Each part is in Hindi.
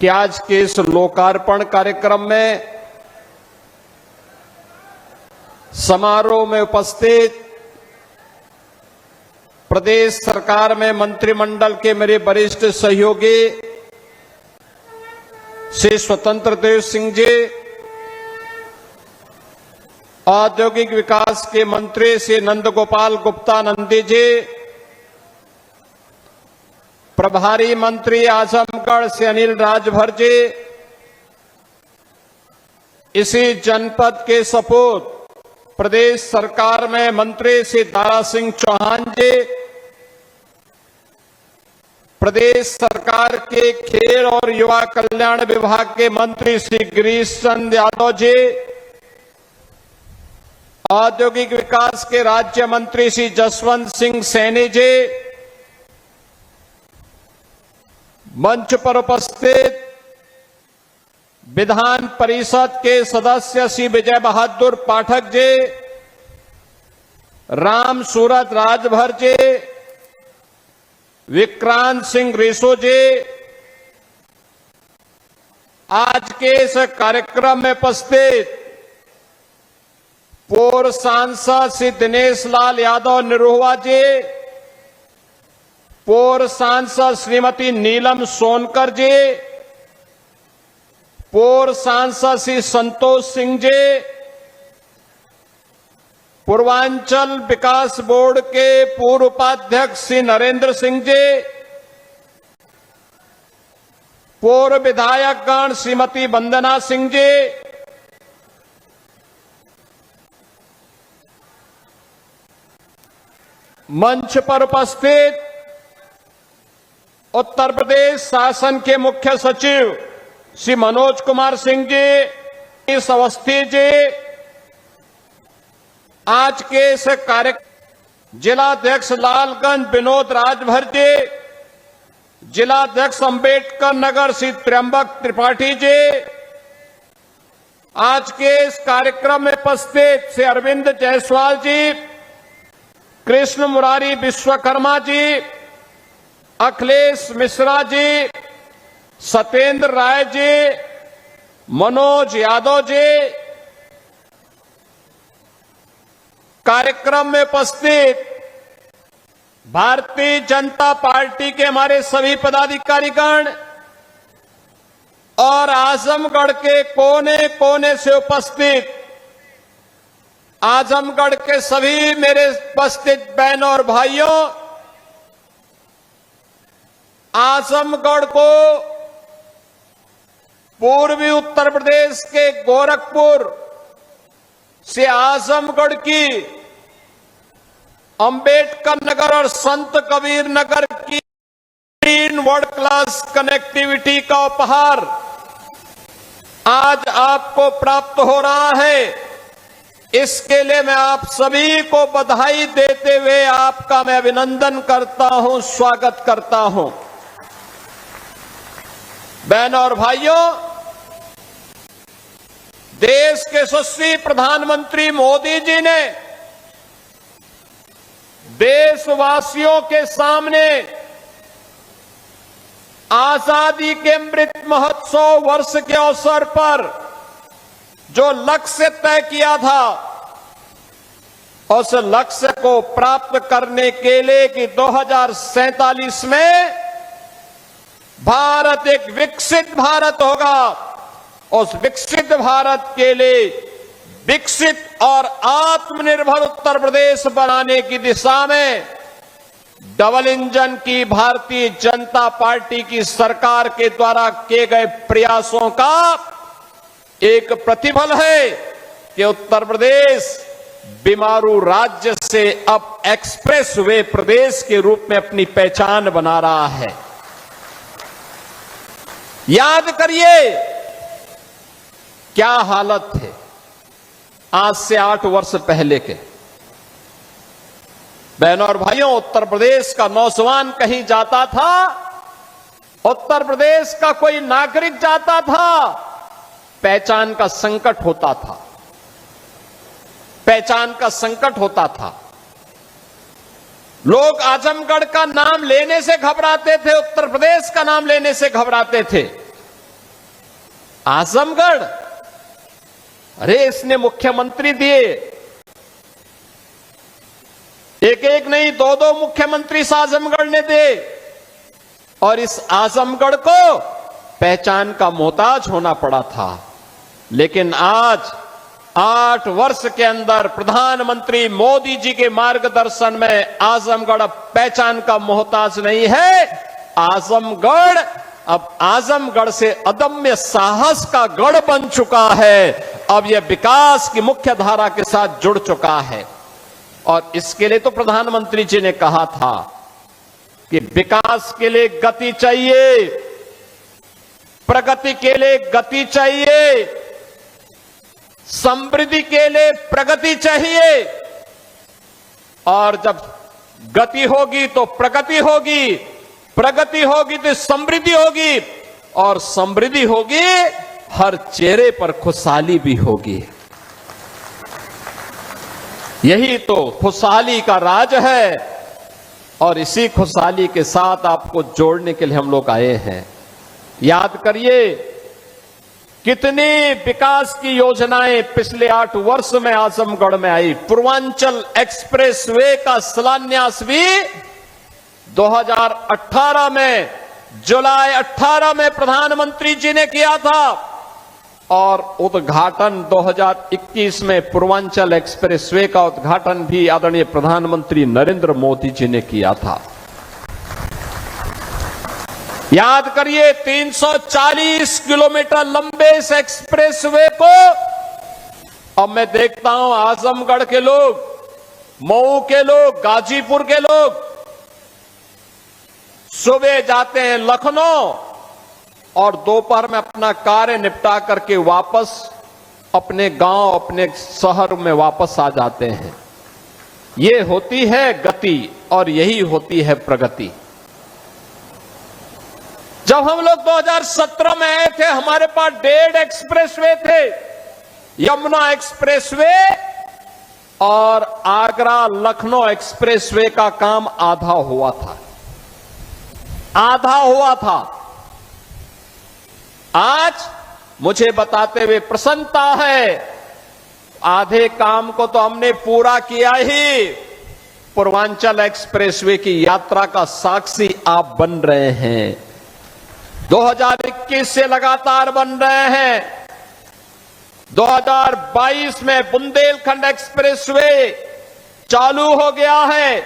कि आज के इस लोकार्पण कार्यक्रम में समारोह में उपस्थित प्रदेश सरकार में मंत्रिमंडल के मेरे वरिष्ठ सहयोगी श्री स्वतंत्र देव सिंह जी, औद्योगिक विकास के मंत्री श्री नंद गोपाल गुप्ता नंदी जी, प्रभारी मंत्री आजमगढ़ श्री अनिल राजभर जी, इसी जनपद के सपूत प्रदेश सरकार में मंत्री श्री दारा सिंह चौहान जी, प्रदेश सरकार के खेल और युवा कल्याण विभाग के मंत्री श्री गिरीश चंद्र यादव जी, औद्योगिक विकास के राज्य मंत्री श्री जसवंत सिंह सैनी जी, मंच पर उपस्थित विधान परिषद के सदस्य श्री विजय बहादुर पाठक जी, राम सूरत राजभर जी, विक्रांत सिंह रेसो जी, आज के इस कार्यक्रम में उपस्थित पूर्व सांसद श्री दिनेश लाल यादव निरोहवा जी, पूर्व सांसद श्रीमती नीलम सोनकर जी, पूर्व सांसद श्री संतोष सिंह जी, पूर्वांचल विकास बोर्ड के पूर्व उपाध्यक्ष श्री नरेंद्र सिंह जी, पूर्व विधायकगण श्रीमती वंदना सिंह जी, मंच पर उपस्थित उत्तर प्रदेश शासन के मुख्य सचिव श्री मनोज कुमार सिंह जी, इस अवस्थी जी, आज के इस कार्यक्रम जिलाध्यक्ष लालगंज विनोद राजभर जी, जिलाध्यक्ष अंबेडकर नगर श्री त्र्यंबक त्रिपाठी जी, आज के इस कार्यक्रम में उपस्थित श्री अरविंद जायसवाल जी, कृष्ण मुरारी विश्वकर्मा जी, अखिलेश मिश्रा जी, सत्येंद्र राय जी, मनोज यादव जी, कार्यक्रम में उपस्थित भारतीय जनता पार्टी के हमारे सभी पदाधिकारीगण और आजमगढ़ के कोने कोने से उपस्थित आजमगढ़ के सभी मेरे उपस्थित बहनों और भाइयों, आजमगढ़ को पूर्वी उत्तर प्रदेश के गोरखपुर से आजमगढ़ की अंबेडकर नगर और संत कबीर नगर की तीन वर्ल्ड क्लास कनेक्टिविटी का उपहार आज आपको प्राप्त हो रहा है। इसके लिए मैं आप सभी को बधाई देते हुए आपका मैं अभिनंदन करता हूं, स्वागत करता हूं। बहनों और भाइयों, देश के यशस्वी प्रधानमंत्री मोदी जी ने देशवासियों के सामने आजादी के अमृत महोत्सव वर्ष के अवसर पर जो लक्ष्य तय किया था, उस लक्ष्य को प्राप्त करने के लिए कि 2047 में भारत एक विकसित भारत होगा, उस विकसित भारत के लिए विकसित और आत्मनिर्भर उत्तर प्रदेश बनाने की दिशा में डबल इंजन की भारतीय जनता पार्टी की सरकार के द्वारा किए गए प्रयासों का एक प्रतिफल है कि उत्तर प्रदेश बीमारू राज्य से अब एक्सप्रेस वे प्रदेश के रूप में अपनी पहचान बना रहा है। याद करिए क्या हालत थे आज से 8 वर्ष पहले के। बहनों और भाइयों, उत्तर प्रदेश का नौजवान कहीं जाता था, उत्तर प्रदेश का कोई नागरिक जाता था, पहचान का संकट होता था, पहचान का संकट होता था। लोग आजमगढ़ का नाम लेने से घबराते थे, उत्तर प्रदेश का नाम लेने से घबराते थे। आजमगढ़, अरे इसने मुख्यमंत्री दिए, एक एक नहीं दो दो मुख्यमंत्री इस आजमगढ़ ने दे, और इस आजमगढ़ को पहचान का मोहताज होना पड़ा था। लेकिन आज 8 वर्ष के अंदर प्रधानमंत्री मोदी जी के मार्गदर्शन में आजमगढ़ अब पहचान का मोहताज नहीं है। आजमगढ़ अब आजमगढ़ से अदम्य साहस का गढ़ बन चुका है। अब यह विकास की मुख्य धारा के साथ जुड़ चुका है। और इसके लिए तो प्रधानमंत्री जी ने कहा था कि विकास के लिए गति चाहिए, प्रगति के लिए गति चाहिए, समृद्धि के लिए प्रगति चाहिए। और जब गति होगी तो प्रगति होगी, प्रगति होगी तो समृद्धि होगी, और समृद्धि होगी हर चेहरे पर खुशहाली भी होगी। यही तो खुशहाली का राज है, और इसी खुशहाली के साथ आपको जोड़ने के लिए हम लोग आए हैं। याद करिए कितनी विकास की योजनाएं पिछले 8 वर्ष में आजमगढ़ में आई। पूर्वांचल एक्सप्रेसवे का शिलान्यास भी 2018 में, जुलाई 18 में प्रधानमंत्री जी ने किया था, और उद्घाटन 2021 में पूर्वांचल एक्सप्रेसवे का उद्घाटन भी आदरणीय प्रधानमंत्री नरेंद्र मोदी जी ने किया था। याद करिए 340 किलोमीटर लंबे इस एक्सप्रेसवे को अब मैं देखता हूं आजमगढ़ के लोग, मऊ के लोग, गाजीपुर के लोग सुबह जाते हैं लखनऊ और दोपहर में अपना कार्य निपटा करके वापस अपने गांव, अपने शहर में वापस आ जाते हैं। ये होती है गति और यही होती है प्रगति। जब हम लोग 2017 में आए थे, हमारे पास 1.5 एक्सप्रेसवे थे, यमुना एक्सप्रेसवे और आगरा लखनऊ एक्सप्रेसवे का काम आधा हुआ था, आधा हुआ था। आज मुझे बताते हुए प्रसन्नता है, आधे काम को तो हमने पूरा किया ही। पूर्वांचल एक्सप्रेसवे की यात्रा का साक्षी आप बन रहे हैं। 2021 से लगातार बन रहे हैं। 2022 में बुंदेलखंड एक्सप्रेसवे चालू हो गया है,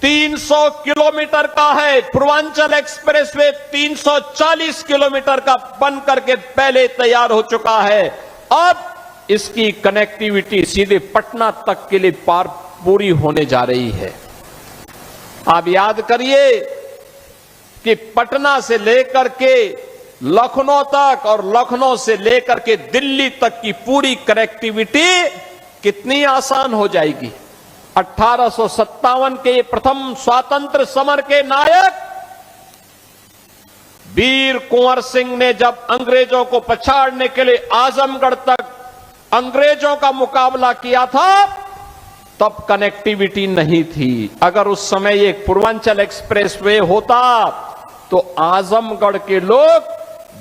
300 किलोमीटर का है। पूर्वांचल एक्सप्रेसवे 340 किलोमीटर का बन करके पहले तैयार हो चुका है। अब इसकी कनेक्टिविटी सीधे पटना तक के लिए पूरी होने जा रही है। आप याद करिए कि पटना से लेकर के लखनऊ तक और लखनऊ से लेकर के दिल्ली तक की पूरी कनेक्टिविटी कितनी आसान हो जाएगी। 1857 के प्रथम स्वातंत्र समर के नायक वीर कुंवर सिंह ने जब अंग्रेजों को पछाड़ने के लिए आजमगढ़ तक अंग्रेजों का मुकाबला किया था, तब कनेक्टिविटी नहीं थी। अगर उस समय ये पूर्वांचल एक्सप्रेसवे होता तो आजमगढ़ के लोग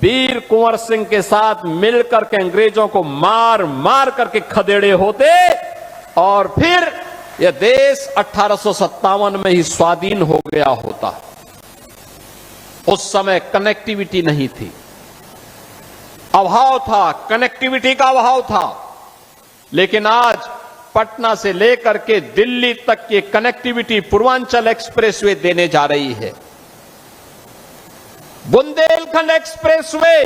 वीर कुंवर सिंह के साथ मिलकर के अंग्रेजों को मार मार करके खदेड़े होते और फिर यह देश 1857 में ही स्वाधीन हो गया होता। उस समय कनेक्टिविटी नहीं थी, अभाव था, कनेक्टिविटी का अभाव था। लेकिन आज पटना से लेकर के दिल्ली तक की कनेक्टिविटी पूर्वांचल एक्सप्रेसवे देने जा रही है। बुंदेलखंड एक्सप्रेसवे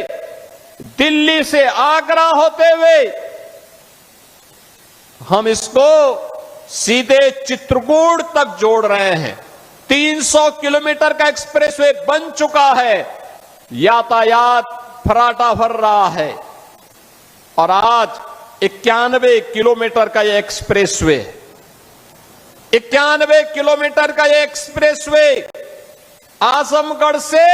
दिल्ली से आगरा होते हुए हम इसको सीधे चित्रकूट तक जोड़ रहे हैं। 300 किलोमीटर का एक्सप्रेसवे बन चुका है, यातायात फराटा भर रहा है। और आज 91 किलोमीटर का यह एक्सप्रेसवे, 91 किलोमीटर का यह एक्सप्रेसवे आजमगढ़ से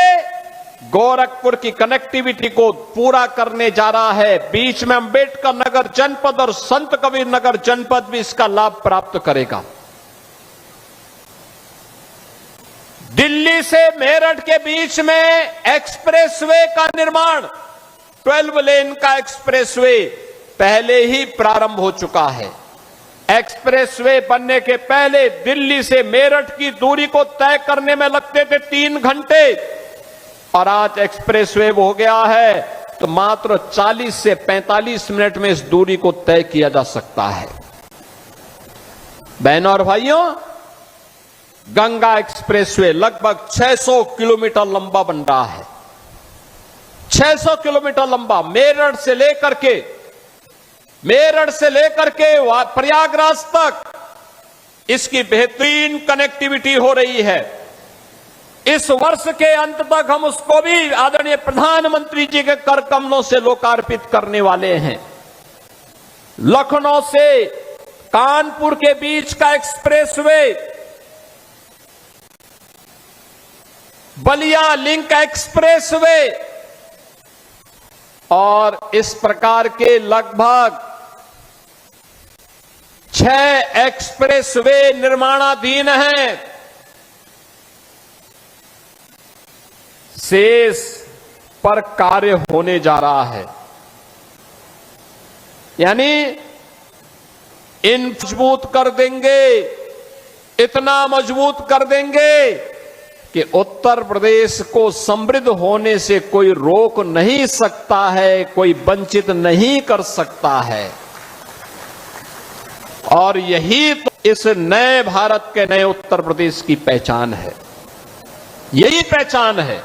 गोरखपुर की कनेक्टिविटी को पूरा करने जा रहा है। बीच में अंबेडकर नगर जनपद और संत कबीर नगर जनपद भी इसका लाभ प्राप्त करेगा। दिल्ली से मेरठ के बीच में एक्सप्रेसवे का निर्माण 12 लेन का एक्सप्रेसवे पहले ही प्रारंभ हो चुका है। एक्सप्रेसवे बनने के पहले दिल्ली से मेरठ की दूरी को तय करने में लगते थे 3 घंटे, और आज एक्सप्रेसवे हो गया है तो मात्र 40 से 45 मिनट में इस दूरी को तय किया जा सकता है। बहनों और भाइयों, गंगा एक्सप्रेसवे लगभग 600 किलोमीटर लंबा बन रहा है। 600 किलोमीटर लंबा, मेरठ से लेकर के प्रयागराज तक इसकी बेहतरीन कनेक्टिविटी हो रही है। इस वर्ष के अंत तक हम उसको भी आदरणीय प्रधानमंत्री जी के कर कमलों से लोकार्पित करने वाले हैं। लखनऊ से कानपुर के बीच का एक्सप्रेसवे, बलिया लिंक एक्सप्रेसवे, और इस प्रकार के लगभग 6 एक्सप्रेसवे निर्माणाधीन हैं। शेष पर कार्य होने जा रहा है। यानी इन मजबूत कर देंगे, इतना मजबूत कर देंगे कि उत्तर प्रदेश को समृद्ध होने से कोई रोक नहीं सकता है, कोई वंचित नहीं कर सकता है। और यही तो इस नए भारत के नए उत्तर प्रदेश की पहचान है, यही पहचान है।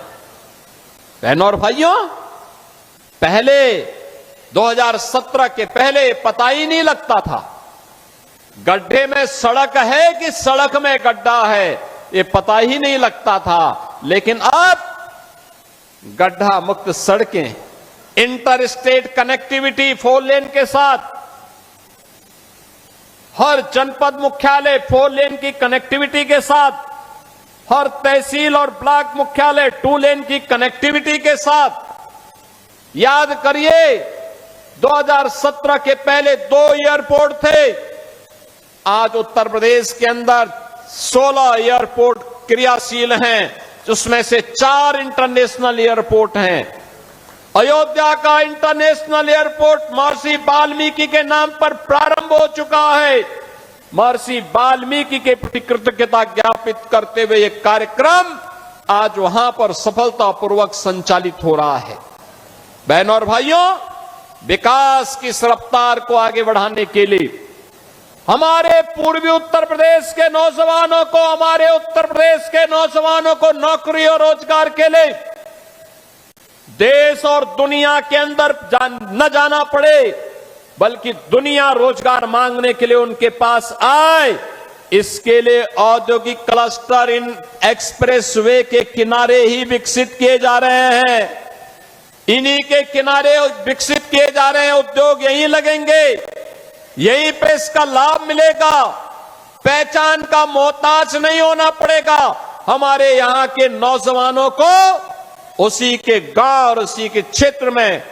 बहनों और भाइयों, पहले 2017 के पहले पता ही नहीं लगता था गड्ढे में सड़क है कि सड़क में गड्ढा है, ये पता ही नहीं लगता था। लेकिन अब गड्ढा मुक्त सड़कें, इंटर स्टेट कनेक्टिविटी 4 लेन के साथ, हर जनपद मुख्यालय 4 लेन की कनेक्टिविटी के साथ, हर तहसील और ब्लॉक मुख्यालय 2 लेन की कनेक्टिविटी के साथ। याद करिए, 2017 के पहले 2 एयरपोर्ट थे, आज उत्तर प्रदेश के अंदर 16 एयरपोर्ट क्रियाशील हैं, जिसमें से 4 इंटरनेशनल एयरपोर्ट हैं। अयोध्या का इंटरनेशनल एयरपोर्ट महर्षि वाल्मीकि के नाम पर प्रारंभ हो चुका है। महर्षि वाल्मीकि के प्रति कृतज्ञता ज्ञापित करते हुए यह कार्यक्रम आज वहां पर सफलतापूर्वक संचालित हो रहा है। बहनों और भाइयों, विकास की इस रफ्तार को आगे बढ़ाने के लिए हमारे पूर्वी उत्तर प्रदेश के नौजवानों को, हमारे उत्तर प्रदेश के नौजवानों को नौकरी और रोजगार के लिए देश और दुनिया के अंदर न जाना पड़े, बल्कि दुनिया रोजगार मांगने के लिए उनके पास आए, इसके लिए औद्योगिक क्लस्टर इन एक्सप्रेसवे के किनारे ही विकसित किए जा रहे हैं। इन्हीं के किनारे विकसित किए जा रहे हैं। उद्योग यहीं लगेंगे, यहीं पे इसका लाभ मिलेगा। पहचान का मोहताज नहीं होना पड़ेगा। हमारे यहां के नौजवानों को उसी के गांव और उसी के क्षेत्र में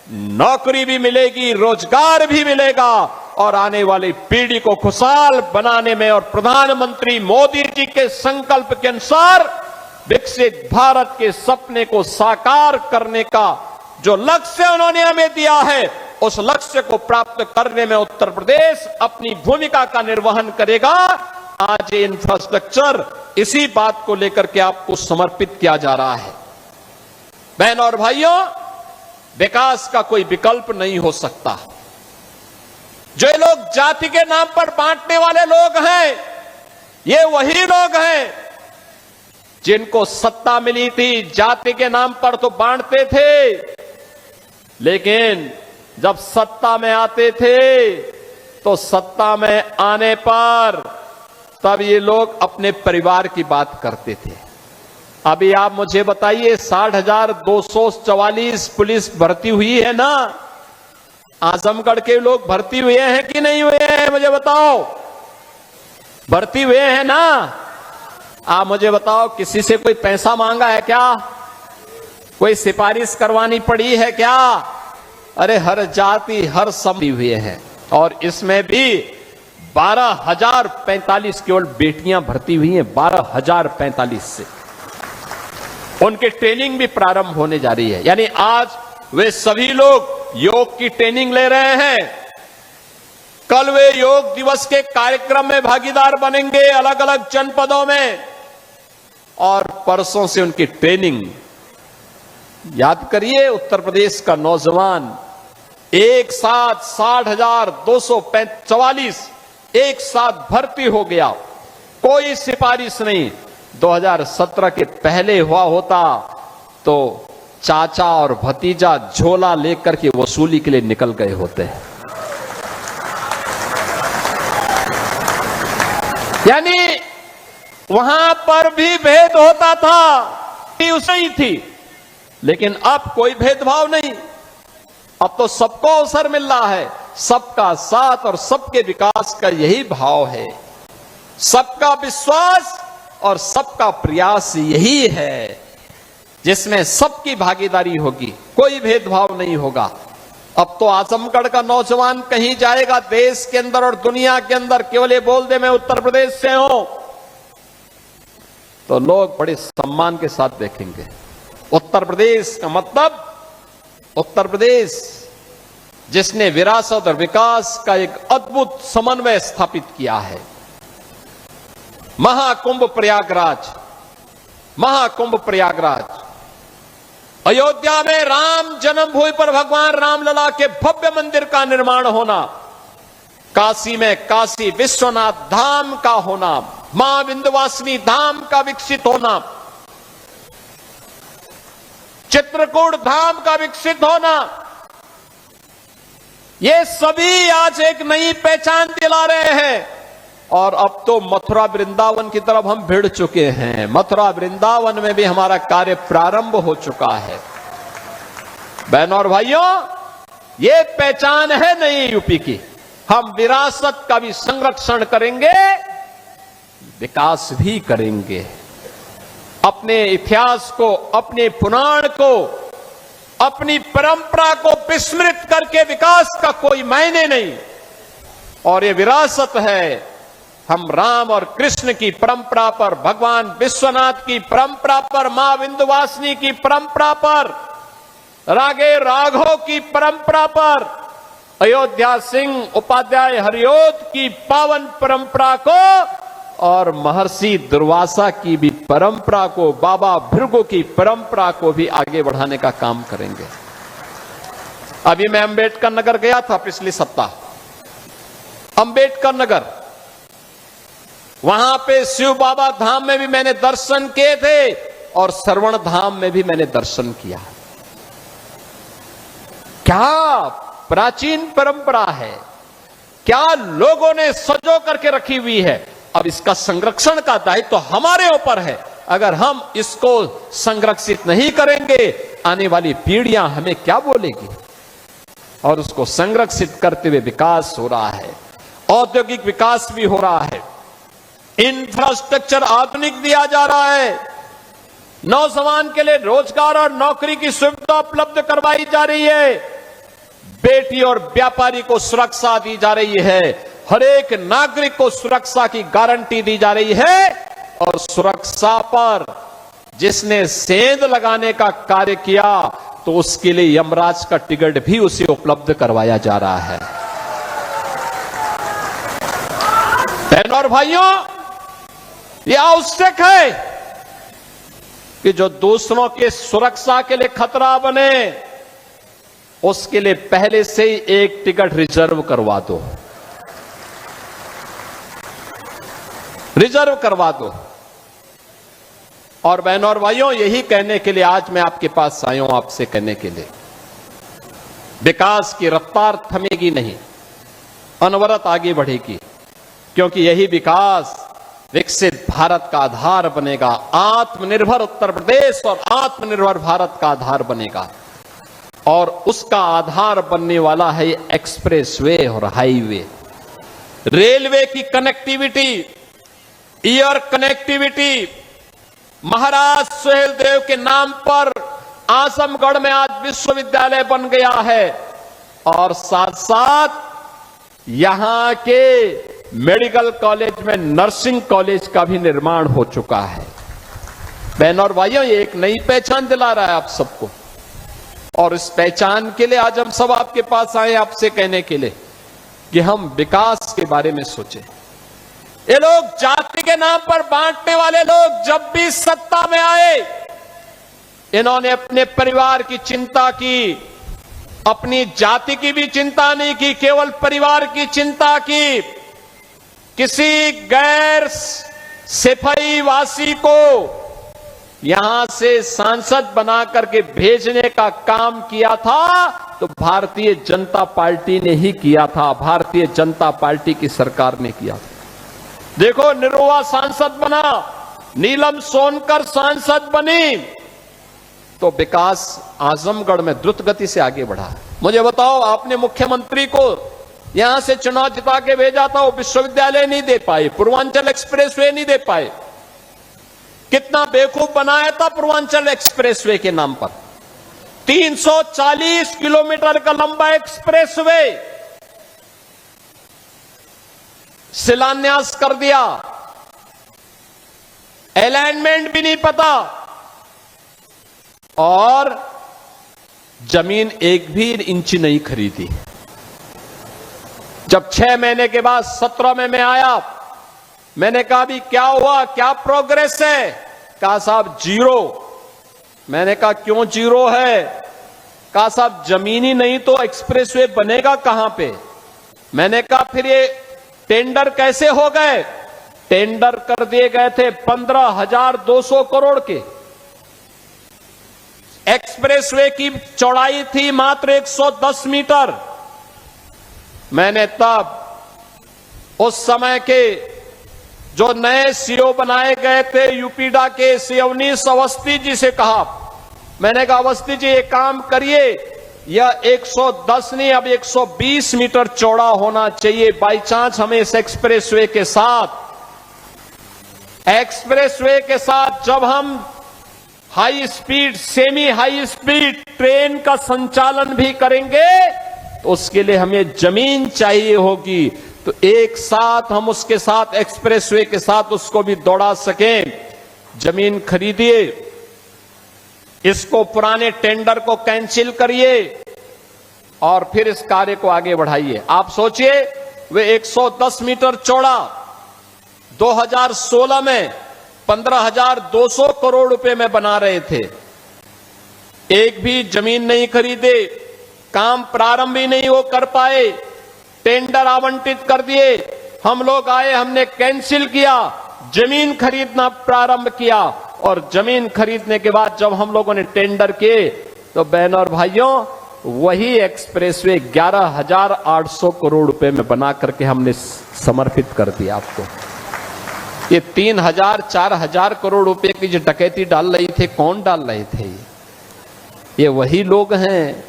नौकरी भी मिलेगी, रोजगार भी मिलेगा, और आने वाली पीढ़ी को खुशहाल बनाने में और प्रधानमंत्री मोदी जी के संकल्प के अनुसार विकसित भारत के सपने को साकार करने का जो लक्ष्य उन्होंने हमें दिया है, उस लक्ष्य को प्राप्त करने में उत्तर प्रदेश अपनी भूमिका का निर्वहन करेगा। आज ये इंफ्रास्ट्रक्चर इसी बात को लेकर के आपको समर्पित किया जा रहा है। बहनों और भाइयों, विकास का कोई विकल्प नहीं हो सकता। जो लोग जाति के नाम पर बांटने वाले लोग हैं, ये वही लोग हैं जिनको सत्ता मिली थी, जाति के नाम पर तो बांटते थे, लेकिन जब सत्ता में आते थे तो सत्ता में आने पर तब ये लोग अपने परिवार की बात करते थे। अभी आप मुझे बताइए, 60,244 पुलिस भर्ती हुई है ना? आजमगढ़ के लोग भर्ती हुए हैं कि नहीं हुए हैं? मुझे बताओ, भर्ती हुए हैं ना? आप मुझे बताओ, किसी से कोई पैसा मांगा है क्या? कोई सिफारिश करवानी पड़ी है क्या? अरे हर जाति, हर समूह हुए हैं। और इसमें भी 12,045 केवल बेटियां भर्ती हुई हैं। 12,045 से उनके ट्रेनिंग भी प्रारंभ होने जा रही है। यानी आज वे सभी लोग योग की ट्रेनिंग ले रहे हैं। कल वे योग दिवस के कार्यक्रम में भागीदार बनेंगे अलग अलग जनपदों में, और परसों से उनकी ट्रेनिंग। याद करिए, उत्तर प्रदेश का नौजवान एक साथ 60,244 एक साथ भर्ती हो गया। कोई सिफारिश नहीं। 2017 के पहले हुआ होता तो चाचा और भतीजा झोला लेकर के वसूली के लिए निकल गए होते हैं। यानी वहां पर भी भेद होता था, उसे ही थी, लेकिन अब कोई भेदभाव नहीं। अब तो सबको अवसर मिल रहा है। सबका साथ और सबके विकास का यही भाव है। सबका विश्वास और सबका प्रयास यही है, जिसमें सबकी भागीदारी होगी, कोई भेदभाव नहीं होगा। अब तो आजमगढ़ का नौजवान कहीं जाएगा देश के अंदर और दुनिया के अंदर, केवल ये बोल दे मैं उत्तर प्रदेश से हूं, तो लोग बड़े सम्मान के साथ देखेंगे। उत्तर प्रदेश का मतलब उत्तर प्रदेश जिसने विरासत और विकास का एक अद्भुत समन्वय स्थापित किया है। महाकुंभ प्रयागराज, महाकुंभ प्रयागराज, अयोध्या में राम जन्मभूमि पर भगवान रामलला के भव्य मंदिर का निर्माण होना, काशी में काशी विश्वनाथ धाम का होना, मां विंध्यवासिनी धाम का विकसित होना, चित्रकूट धाम का विकसित होना, ये सभी आज एक नई पहचान दिला रहे हैं। और अब तो मथुरा वृंदावन की तरफ हम भिड़ चुके हैं। मथुरा वृंदावन में भी हमारा कार्य प्रारंभ हो चुका है। बहनों और भाइयों, ये पहचान है नई यूपी की। हम विरासत का भी संरक्षण करेंगे, विकास भी करेंगे। अपने इतिहास को, अपने पुराण को, अपनी परंपरा को विस्मृत करके विकास का कोई मायने नहीं। और ये विरासत है। हम राम और कृष्ण की परंपरा पर, भगवान विश्वनाथ की परंपरा पर, मां विंध्यवासिनी की परंपरा पर, रागे राघव की परंपरा पर, अयोध्या सिंह उपाध्याय हरिओद की पावन परंपरा को और महर्षि दुर्वासा की भी परंपरा को, बाबा भृगु की परंपरा को भी आगे बढ़ाने का काम करेंगे। अभी मैं अंबेडकर नगर गया था पिछले सप्ताह। अंबेडकर नगर, वहां पे शिव बाबा धाम में भी मैंने दर्शन किए थे और श्रवण धाम में भी मैंने दर्शन किया। क्या प्राचीन परंपरा है, क्या लोगों ने सजो करके रखी हुई है। अब इसका संरक्षण का दायित्व तो हमारे ऊपर है। अगर हम इसको संरक्षित नहीं करेंगे, आने वाली पीढ़ियां हमें क्या बोलेगी। और उसको संरक्षित करते हुए विकास हो रहा है, औद्योगिक विकास भी हो रहा है, इंफ्रास्ट्रक्चर आधुनिक दिया जा रहा है, नौजवान के लिए रोजगार और नौकरी की सुविधा उपलब्ध करवाई जा रही है, बेटी और व्यापारी को सुरक्षा दी जा रही है, हर एक नागरिक को सुरक्षा की गारंटी दी जा रही है। और सुरक्षा पर जिसने सेंध लगाने का कार्य किया तो उसके लिए यमराज का टिकट भी उसे उपलब्ध करवाया जा रहा है। बहनों और भाइयों, यह आवश्यक है कि जो दूसरों के सुरक्षा के लिए खतरा बने, उसके लिए पहले से ही एक टिकट रिजर्व करवा दो, रिजर्व करवा दो। और बहनों और भाइयों, यही कहने के लिए आज मैं आपके पास आया हूं, आपसे कहने के लिए विकास की रफ्तार थमेगी नहीं, अनवरत आगे बढ़ेगी, क्योंकि यही विकास विकसित भारत का आधार बनेगा। आत्मनिर्भर उत्तर प्रदेश और आत्मनिर्भर भारत का आधार बनेगा। और उसका आधार बनने वाला है एक्सप्रेसवे और हाईवे, रेलवे की कनेक्टिविटी, एयर कनेक्टिविटी। महाराज सुहेलदेव के नाम पर आजमगढ़ में आज विश्वविद्यालय बन गया है और साथ साथ यहां के मेडिकल कॉलेज में नर्सिंग कॉलेज का भी निर्माण हो चुका है। बहनों और भाइयों, ये एक नई पहचान दिला रहा है आप सबको। और इस पहचान के लिए आज हम सब आपके पास आए, आपसे कहने के लिए कि हम विकास के बारे में सोचें। ये लोग जाति के नाम पर बांटने वाले लोग जब भी सत्ता में आए, इन्होंने अपने परिवार की चिंता की, अपनी जाति की भी चिंता नहीं की, केवल परिवार की चिंता की। किसी गैर सिपाही वासी को यहां से सांसद बना करके भेजने का काम किया था तो भारतीय जनता पार्टी ने ही किया था, भारतीय जनता पार्टी की सरकार ने किया था। देखो, निरुआ सांसद बना, नीलम सोनकर सांसद बनी, तो विकास आजमगढ़ में द्रुत गति से आगे बढ़ा। मुझे बताओ, आपने मुख्यमंत्री को यहां से चुनाव जिता के भेजा था, वो विश्वविद्यालय नहीं दे पाए, पूर्वांचल एक्सप्रेसवे नहीं दे पाए। कितना बेवकूफ बनाया था पूर्वांचल एक्सप्रेसवे के नाम पर। 340 किलोमीटर का लंबा एक्सप्रेसवे शिलान्यास कर दिया, अलाइनमेंट भी नहीं पता, और जमीन एक भी इंच नहीं खरीदी। जब 6 महीने के बाद 17 में मैं आया, मैंने कहा भी क्या हुआ, क्या प्रोग्रेस है? कहा साहब जीरो। मैंने कहा क्यों जीरो है? कहा साहब जमीन ही नहीं तो एक्सप्रेसवे बनेगा कहां पे? मैंने कहा फिर ये टेंडर कैसे हो गए? टेंडर कर दिए गए थे 15,200 करोड़ के। एक्सप्रेसवे की चौड़ाई थी मात्र 110 मीटर। मैंने तब उस समय के जो नए सीओ बनाए गए थे यूपीडा के, अवनीश अवस्थी जी से कहा, मैंने कहा अवस्थी जी एक काम करिए, यह 110 नहीं अब 120 मीटर चौड़ा होना चाहिए। बाई चांस हमें इस एक्सप्रेसवे के साथ जब हम high speed, semi high speed train का संचालन भी करेंगे तो उसके लिए हमें जमीन चाहिए होगी, तो एक साथ हम उसके साथ एक्सप्रेसवे के साथ उसको भी दौड़ा सकें। जमीन खरीदिए, इसको पुराने टेंडर को कैंसिल करिए और फिर इस कार्य को आगे बढ़ाइए। आप सोचिए, वे 110 मीटर चौड़ा 2016 में 15,200 करोड़ रुपए में बना रहे थे। एक भी जमीन नहीं खरीदे, काम प्रारंभ ही नहीं वो कर पाए, टेंडर आवंटित कर दिए। हम लोग आए, हमने कैंसिल किया, जमीन खरीदना प्रारंभ किया, और जमीन खरीदने के बाद जब हम लोगों ने टेंडर किए तो बहनों और भाइयों, वही एक्सप्रेसवे 11,800 करोड़ रुपए में बना करके हमने समर्पित कर दिया आपको। ये 3,000 4,000 करोड़ रुपए की जो डकैती डाल रही थे, कौन डाल रहे थे? ये वही लोग हैं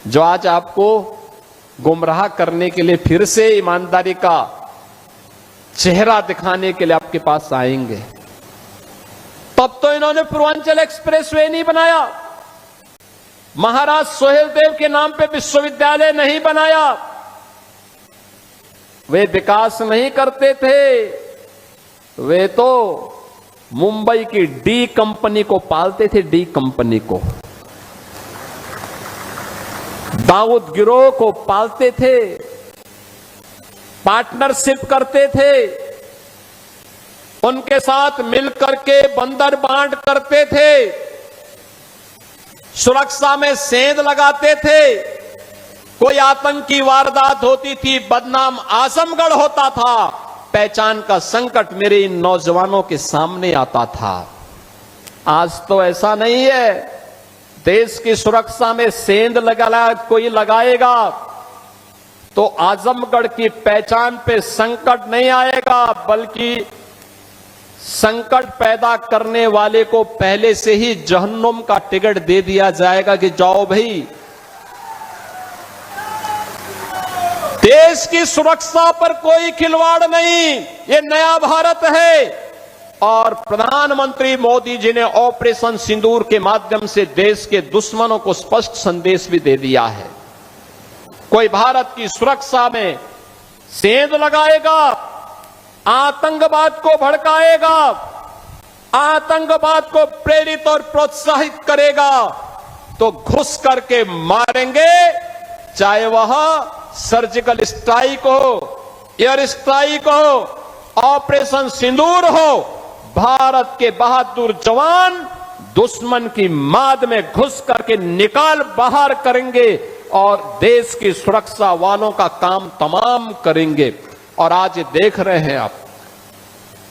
जो आज आपको गुमराह करने के लिए फिर से ईमानदारी का चेहरा दिखाने के लिए आपके पास आएंगे। तब तो इन्होंने पूर्वांचल एक्सप्रेसवे नहीं बनाया, महाराज सोहेल देव के नाम पे विश्वविद्यालय नहीं बनाया, वे विकास नहीं करते थे, वे तो मुंबई की डी कंपनी को पालते थे, डी कंपनी को, दाऊद गिरोह को पालते थे, पार्टनरशिप करते थे, उनके साथ मिलकर के बंदर बांट करते थे, सुरक्षा में सेंध लगाते थे। कोई आतंकी वारदात होती थी, बदनाम आजमगढ़ होता था, पहचान का संकट मेरे इन नौजवानों के सामने आता था। आज तो ऐसा नहीं है। देश की सुरक्षा में सेंध कोई लगाएगा तो आजमगढ़ की पहचान पे संकट नहीं आएगा, बल्कि संकट पैदा करने वाले को पहले से ही जहन्नुम का टिकट दे दिया जाएगा कि जाओ भाई। देश की सुरक्षा पर कोई खिलवाड़ नहीं, ये नया भारत है। और प्रधानमंत्री मोदी जी ने ऑपरेशन सिंदूर के माध्यम से देश के दुश्मनों को स्पष्ट संदेश भी दे दिया है। कोई भारत की सुरक्षा में सेंध लगाएगा, आतंकवाद को भड़काएगा, आतंकवाद को प्रेरित और प्रोत्साहित करेगा, तो घुस करके मारेंगे, चाहे वह सर्जिकल स्ट्राइक हो, एयर स्ट्राइक हो, ऑपरेशन सिंदूर हो। भारत के बहादुर जवान दुश्मन की माद में घुस करके निकाल बाहर करेंगे और देश की सुरक्षा वालों का काम तमाम करेंगे। और आज ये देख रहे हैं आप,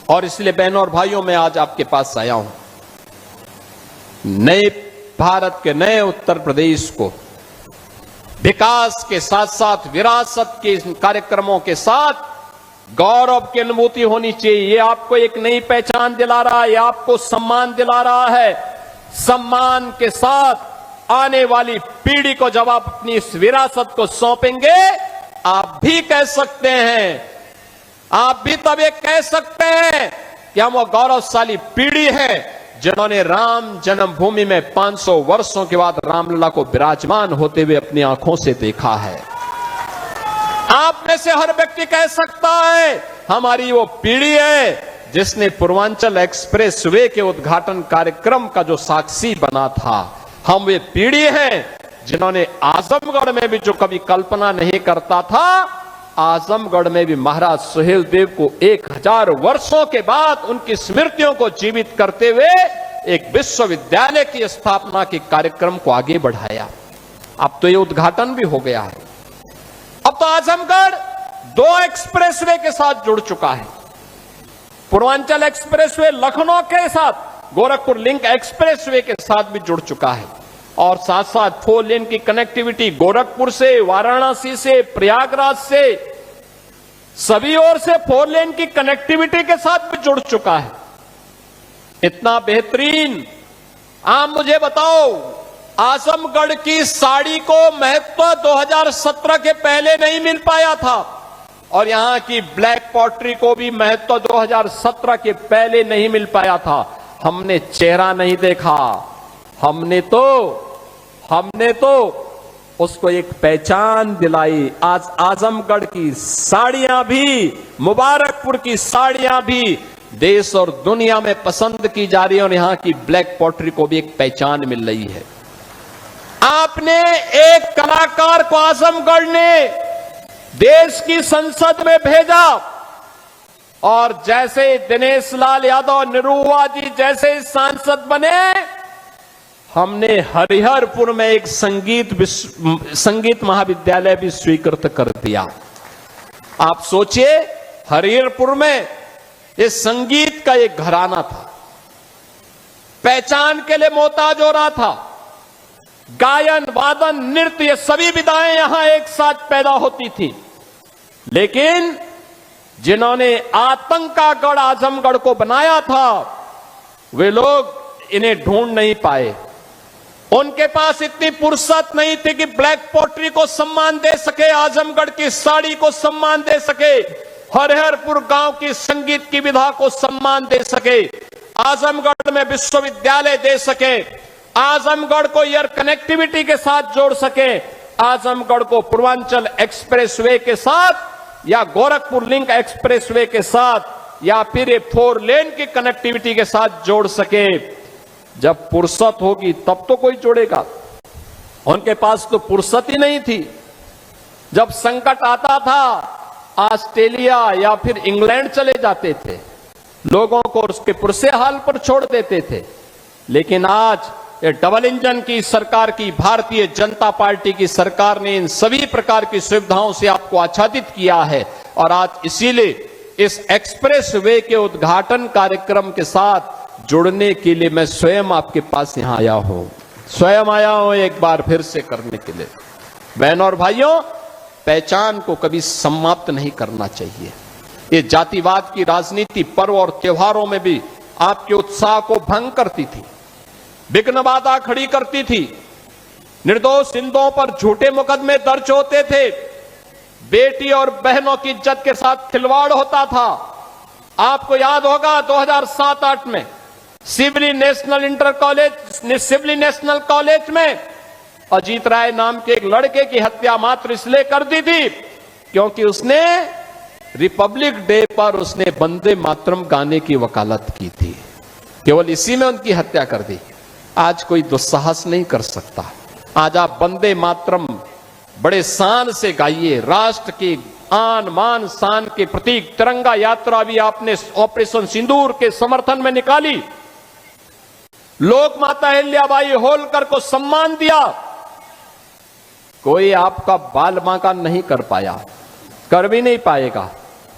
और इसलिए बहनों और भाइयों मैं आज आपके पास आया हूं। नए भारत के नए उत्तर प्रदेश को विकास के साथ साथ विरासत के कार्यक्रमों के साथ गौरव की अनुभूति होनी चाहिए। ये आपको एक नई पहचान दिला रहा है, ये आपको सम्मान दिला रहा है। सम्मान के साथ आने वाली पीढ़ी को जब आप अपनी इस विरासत को सौंपेंगे, आप भी कह सकते हैं, आप भी तब ये कह सकते हैं कि हम वो गौरवशाली पीढ़ी है जिन्होंने राम जन्मभूमि में 500 वर्षों के बाद रामलला को विराजमान होते हुए अपनी आंखों से देखा है। आप में से हर व्यक्ति कह सकता है हमारी वो पीढ़ी है जिसने पूर्वांचल एक्सप्रेस वे के उद्घाटन कार्यक्रम का जो साक्षी बना था। हम वे पीढ़ी हैं जिन्होंने आजमगढ़ में भी जो कभी कल्पना नहीं करता था, आजमगढ़ में भी महाराज सुहेलदेव को 1000 वर्षों के बाद उनकी स्मृतियों को जीवित करते हुए एक विश्वविद्यालय की स्थापना के कार्यक्रम को आगे बढ़ाया। अब तो ये उद्घाटन भी हो गया है। अब तो आजमगढ़ 2 एक्सप्रेसवे के साथ जुड़ चुका है। पूर्वांचल एक्सप्रेसवे लखनऊ के साथ, गोरखपुर लिंक एक्सप्रेसवे के साथ भी जुड़ चुका है, और साथ साथ 4 लेन की कनेक्टिविटी गोरखपुर से, वाराणसी से, प्रयागराज से, सभी ओर से 4 लेन की कनेक्टिविटी के साथ भी जुड़ चुका है। इतना बेहतरीन। आप मुझे बताओ, आजमगढ़ की साड़ी को महत्व 2017 के पहले नहीं मिल पाया था, और यहां की ब्लैक पॉटरी को भी महत्व 2017 के पहले नहीं मिल पाया था। हमने चेहरा नहीं देखा, हमने तो उसको एक पहचान दिलाई। आज आजमगढ़ की साड़ियां भी, मुबारकपुर की साड़ियां भी देश और दुनिया में पसंद की जा रही है, और यहां की ब्लैक पॉटरी को भी एक पहचान मिल रही है। आपने एक कलाकार को आजमगढ़ ने देश की संसद में भेजा, और जैसे दिनेश लाल यादव निरुआ जी जैसे सांसद बने, हमने हरिहरपुर में एक संगीत महाविद्यालय भी स्वीकृत कर दिया। आप सोचिए, हरिहरपुर में ये संगीत का एक घराना था, पहचान के लिए मोहताज हो रहा था। गायन, वादन, नृत्य, ये सभी विधाएं यहां एक साथ पैदा होती थी। लेकिन जिन्होंने आतंक का गढ़ आजमगढ़ को बनाया था, वे लोग इन्हें ढूंढ नहीं पाए। उनके पास इतनी फुर्सत नहीं थी कि ब्लैक पॉटरी को सम्मान दे सके, आजमगढ़ की साड़ी को सम्मान दे सके, हरिहरपुर गांव की संगीत की विधा को सम्मान दे सके, आजमगढ़ में विश्वविद्यालय दे सके, आजमगढ़ को एयर कनेक्टिविटी के साथ जोड़ सके, आजमगढ़ को पूर्वांचल एक्सप्रेसवे के साथ या गोरखपुर लिंक एक्सप्रेसवे के साथ या फिर 4 लेन की कनेक्टिविटी के साथ जोड़ सके। जब फुर्सत होगी तब तो कोई जोड़ेगा। उनके पास तो फुर्सत ही नहीं थी। जब संकट आता था, ऑस्ट्रेलिया या फिर इंग्लैंड चले जाते थे, लोगों को उसके पुरसे हाल पर छोड़ देते थे। लेकिन आज ये डबल इंजन की सरकार की, भारतीय जनता पार्टी की सरकार ने इन सभी प्रकार की सुविधाओं से आपको आच्छादित किया है, और आज इसीलिए इस एक्सप्रेस वे के उद्घाटन कार्यक्रम के साथ जुड़ने के लिए मैं स्वयं आपके पास यहां आया हूं, एक बार फिर से करने के लिए। बहनों और भाइयों, पहचान को कभी समाप्त नहीं करना चाहिए। ये जातिवाद की राजनीति पर्व और त्योहारों में भी आपके उत्साह को भंग करती थी, विघ्न बाधा खड़ी करती थी। निर्दोष हिंदुओं पर झूठे मुकदमे दर्ज होते थे, बेटी और बहनों की इज्जत के साथ खिलवाड़ होता था। आपको याद होगा 2007-8 में सिवली नेशनल कॉलेज में अजीत राय नाम के एक लड़के की हत्या मात्र इसलिए कर दी थी क्योंकि उसने रिपब्लिक डे पर उसने वंदे मातरम गाने की वकालत की थी। केवल इसी में उनकी हत्या कर दी। आज कोई दुस्साहस नहीं कर सकता। आज आप वंदे मातरम बड़े शान से गाइए। राष्ट्र की आन मान शान के प्रतीक तिरंगा यात्रा भी आपने ऑपरेशन सिंदूर के समर्थन में निकाली। लोक माता अहिल्याबाई होलकर को सम्मान दिया। कोई आपका बाल बांका नहीं कर पाया, कर भी नहीं पाएगा,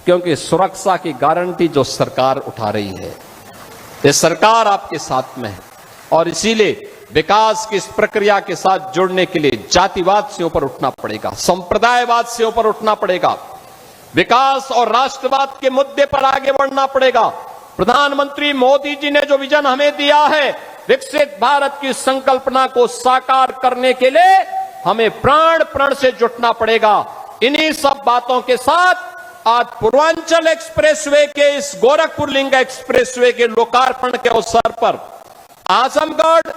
क्योंकि सुरक्षा की गारंटी जो सरकार उठा रही है, ये सरकार आपके साथ में है। और इसीलिए विकास की इस प्रक्रिया के साथ जुड़ने के लिए जातिवाद से ऊपर उठना पड़ेगा, संप्रदायवाद से ऊपर उठना पड़ेगा, विकास और राष्ट्रवाद के मुद्दे पर आगे बढ़ना पड़ेगा। प्रधानमंत्री मोदी जी ने जो विजन हमें दिया है, विकसित भारत की संकल्पना को साकार करने के लिए हमें प्राण प्राण से जुटना पड़ेगा। इन्हीं सब बातों के साथ आज पूर्वांचल एक्सप्रेसवे के इस गोरखपुर लिंक एक्सप्रेसवे के लोकार्पण के अवसर पर आजमगढ़,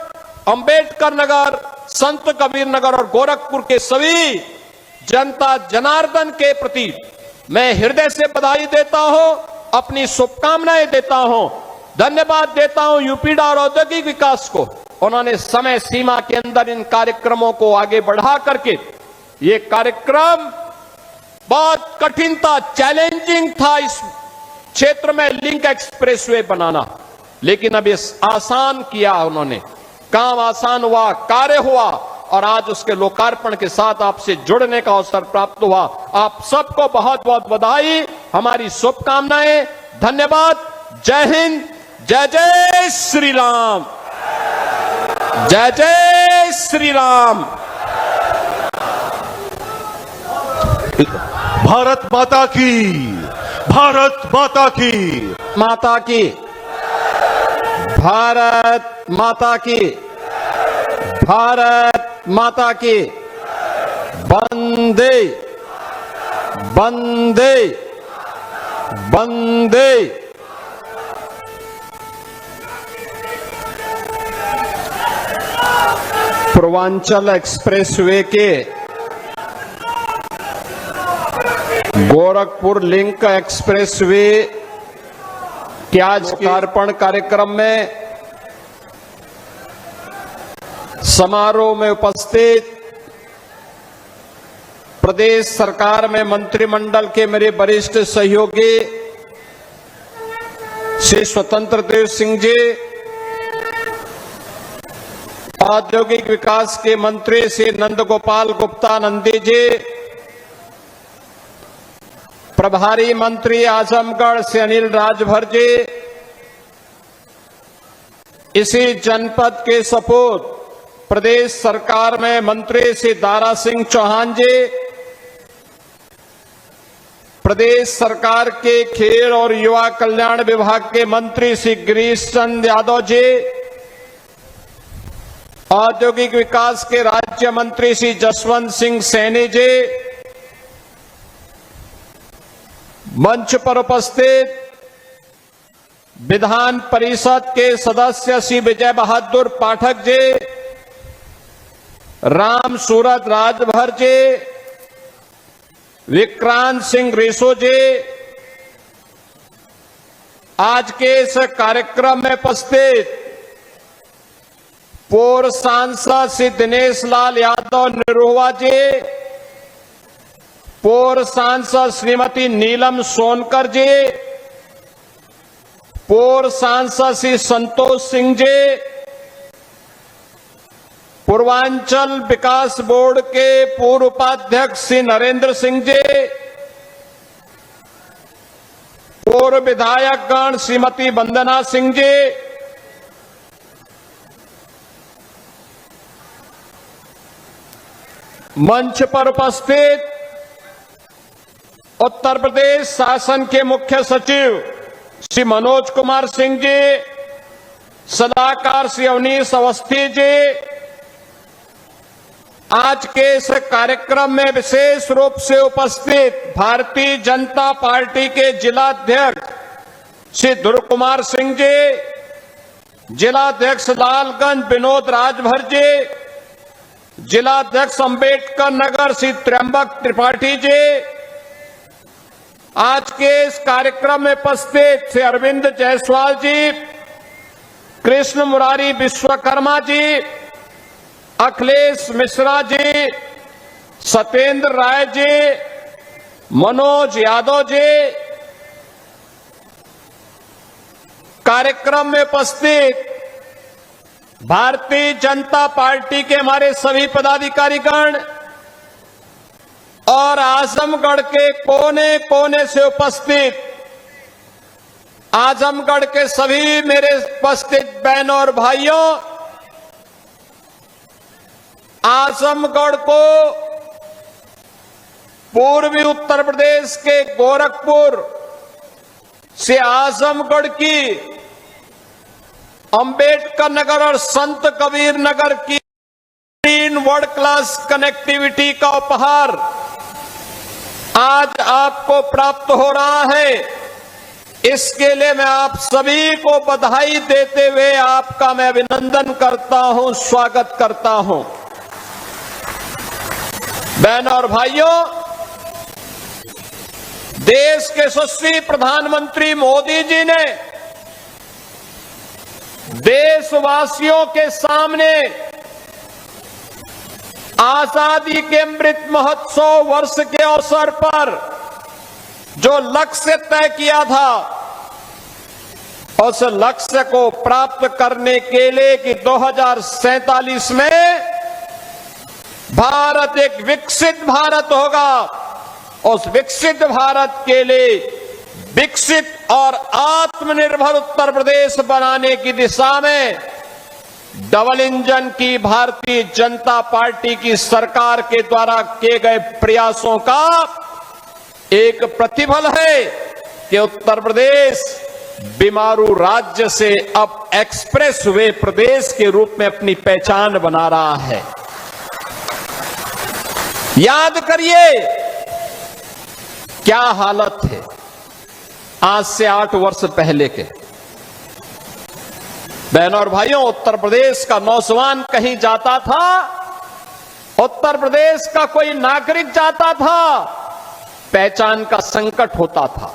अंबेडकर नगर, संत कबीर नगर और गोरखपुर के सभी जनता जनार्दन के प्रति मैं हृदय से बधाई देता हूं, अपनी शुभकामनाएं देता हूं, धन्यवाद देता हूं यूपीडा और औद्योगिक विकास को। उन्होंने समय सीमा के अंदर इन कार्यक्रमों को आगे बढ़ा करके, ये कार्यक्रम बहुत कठिन था, चैलेंजिंग था इस क्षेत्र में लिंक एक्सप्रेसवे बनाना, लेकिन अब इस आसान किया उन्होंने, काम आसान हुआ, कार्य हुआ और आज उसके लोकार्पण के साथ आपसे जुड़ने का अवसर प्राप्त हुआ। आप सबको बहुत बहुत बधाई, हमारी शुभकामनाएं, धन्यवाद। जय हिंद, जय जय श्री राम, जय जय श्री राम। भारत माता की, भारत माता की, माता की, भारत माता की, भारत माता की। वंदे वंदे वंदे। पूर्वांचल एक्सप्रेसवे के गोरखपुर लिंक एक्सप्रेसवे के आज लोकार्पण कार्यक्रम में समारोह में उपस्थित प्रदेश सरकार में मंत्रिमंडल के मेरे वरिष्ठ सहयोगी श्री स्वतंत्र देव सिंह जी, औद्योगिक विकास के मंत्री श्री नंद गोपाल गुप्ता नंदी जी, प्रभारी मंत्री आजमगढ़ से अनिल राजभर जी, इसी जनपद के सपूत प्रदेश सरकार में मंत्री श्री दारा सिंह चौहान जी, प्रदेश सरकार के खेल और युवा कल्याण विभाग के मंत्री श्री गिरीश चंद यादव जी, औद्योगिक विकास के राज्य मंत्री श्री जसवंत सिंह सैनी जी, मंच पर उपस्थित विधान परिषद के सदस्य श्री विजय बहादुर पाठक जी, राम सूरत राजभर जी, विक्रांत सिंह रेसो जी, आज के इस कार्यक्रम में उपस्थित पूर्व सांसद श्री दिनेश लाल यादव निरोवा जी, पूर्व सांसद श्रीमती नीलम सोनकर जी, पूर्व सांसद श्री संतोष सिंह जी, पूर्वांचल विकास बोर्ड के पूर्व उपाध्यक्ष श्री नरेंद्र सिंह जी, पूर्व विधायकगण श्रीमती वंदना सिंह जी, मंच पर उपस्थित उत्तर प्रदेश शासन के मुख्य सचिव श्री मनोज कुमार सिंह जी, सलाहकार श्री अवनीश अवस्थी जी, आज के इस कार्यक्रम में विशेष रूप से उपस्थित भारतीय जनता पार्टी के जिलाध्यक्ष श्री ध्रुव कुमार सिंह जी, जिलाध्यक्ष लालगंज विनोद राजभर जी, जिलाध्यक्ष अंबेडकर नगर श्री त्र्यंबक त्रिपाठी जी, आज के इस कार्यक्रम में उपस्थित श्री अरविंद जायसवाल जी, कृष्ण मुरारी विश्वकर्मा जी, अखिलेश मिश्रा जी, सत्येंद्र राय जी, मनोज यादव जी, कार्यक्रम में उपस्थित भारतीय जनता पार्टी के हमारे सभी पदाधिकारीगण और आजमगढ़ के कोने कोने से उपस्थित आजमगढ़ के सभी मेरे उपस्थित बहनों और भाइयों, आजमगढ़ को पूर्वी उत्तर प्रदेश के गोरखपुर से आजमगढ़ की अंबेडकर नगर और संत कबीर नगर की 3 वर्ल्ड क्लास कनेक्टिविटी का उपहार आज आपको प्राप्त हो रहा है। इसके लिए मैं आप सभी को बधाई देते हुए आपका मैं अभिनंदन करता हूं, स्वागत करता हूं। बहनों और भाइयों, देश के यशस्वी प्रधानमंत्री मोदी जी ने देशवासियों के सामने आजादी के अमृत महोत्सव वर्ष के अवसर पर जो लक्ष्य तय किया था, उस लक्ष्य को प्राप्त करने के लिए कि 2047 में भारत एक विकसित भारत होगा, उस विकसित भारत के लिए विकसित और आत्मनिर्भर उत्तर प्रदेश बनाने की दिशा में डबल इंजन की भारतीय जनता पार्टी की सरकार के द्वारा किए गए प्रयासों का एक प्रतिफल है कि उत्तर प्रदेश बीमारू राज्य से अब एक्सप्रेस वे प्रदेश के रूप में अपनी पहचान बना रहा है। याद करिए क्या हालत थे आज से 8 वर्ष पहले के। बहनों और भाइयों, उत्तर प्रदेश का नौजवान कहीं जाता था, उत्तर प्रदेश का कोई नागरिक जाता था, पहचान का संकट होता था,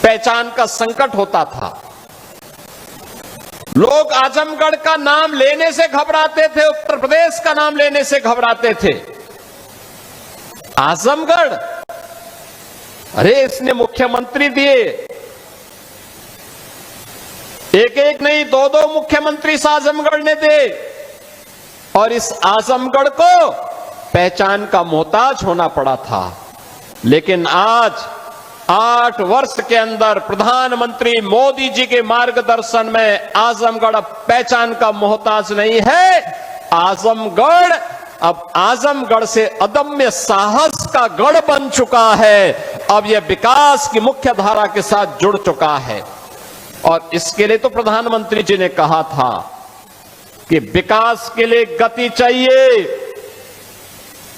पहचान का संकट होता था। लोग आजमगढ़ का नाम लेने से घबराते थे, उत्तर प्रदेश का नाम लेने से घबराते थे। आजमगढ़, अरे इसने मुख्यमंत्री दिए, एक एक नहीं 2-2 मुख्यमंत्री इस आजमगढ़ ने दे, और इस आजमगढ़ को पहचान का मोहताज होना पड़ा था। लेकिन आज 8 वर्ष के अंदर प्रधानमंत्री मोदी जी के मार्गदर्शन में आजमगढ़ अब पहचान का मोहताज नहीं है। आजमगढ़ अब आजमगढ़ से अदम्य साहस का गढ़ बन चुका है। अब यह विकास की मुख्य धारा के साथ जुड़ चुका है। और इसके लिए तो प्रधानमंत्री जी ने कहा था कि विकास के लिए गति चाहिए,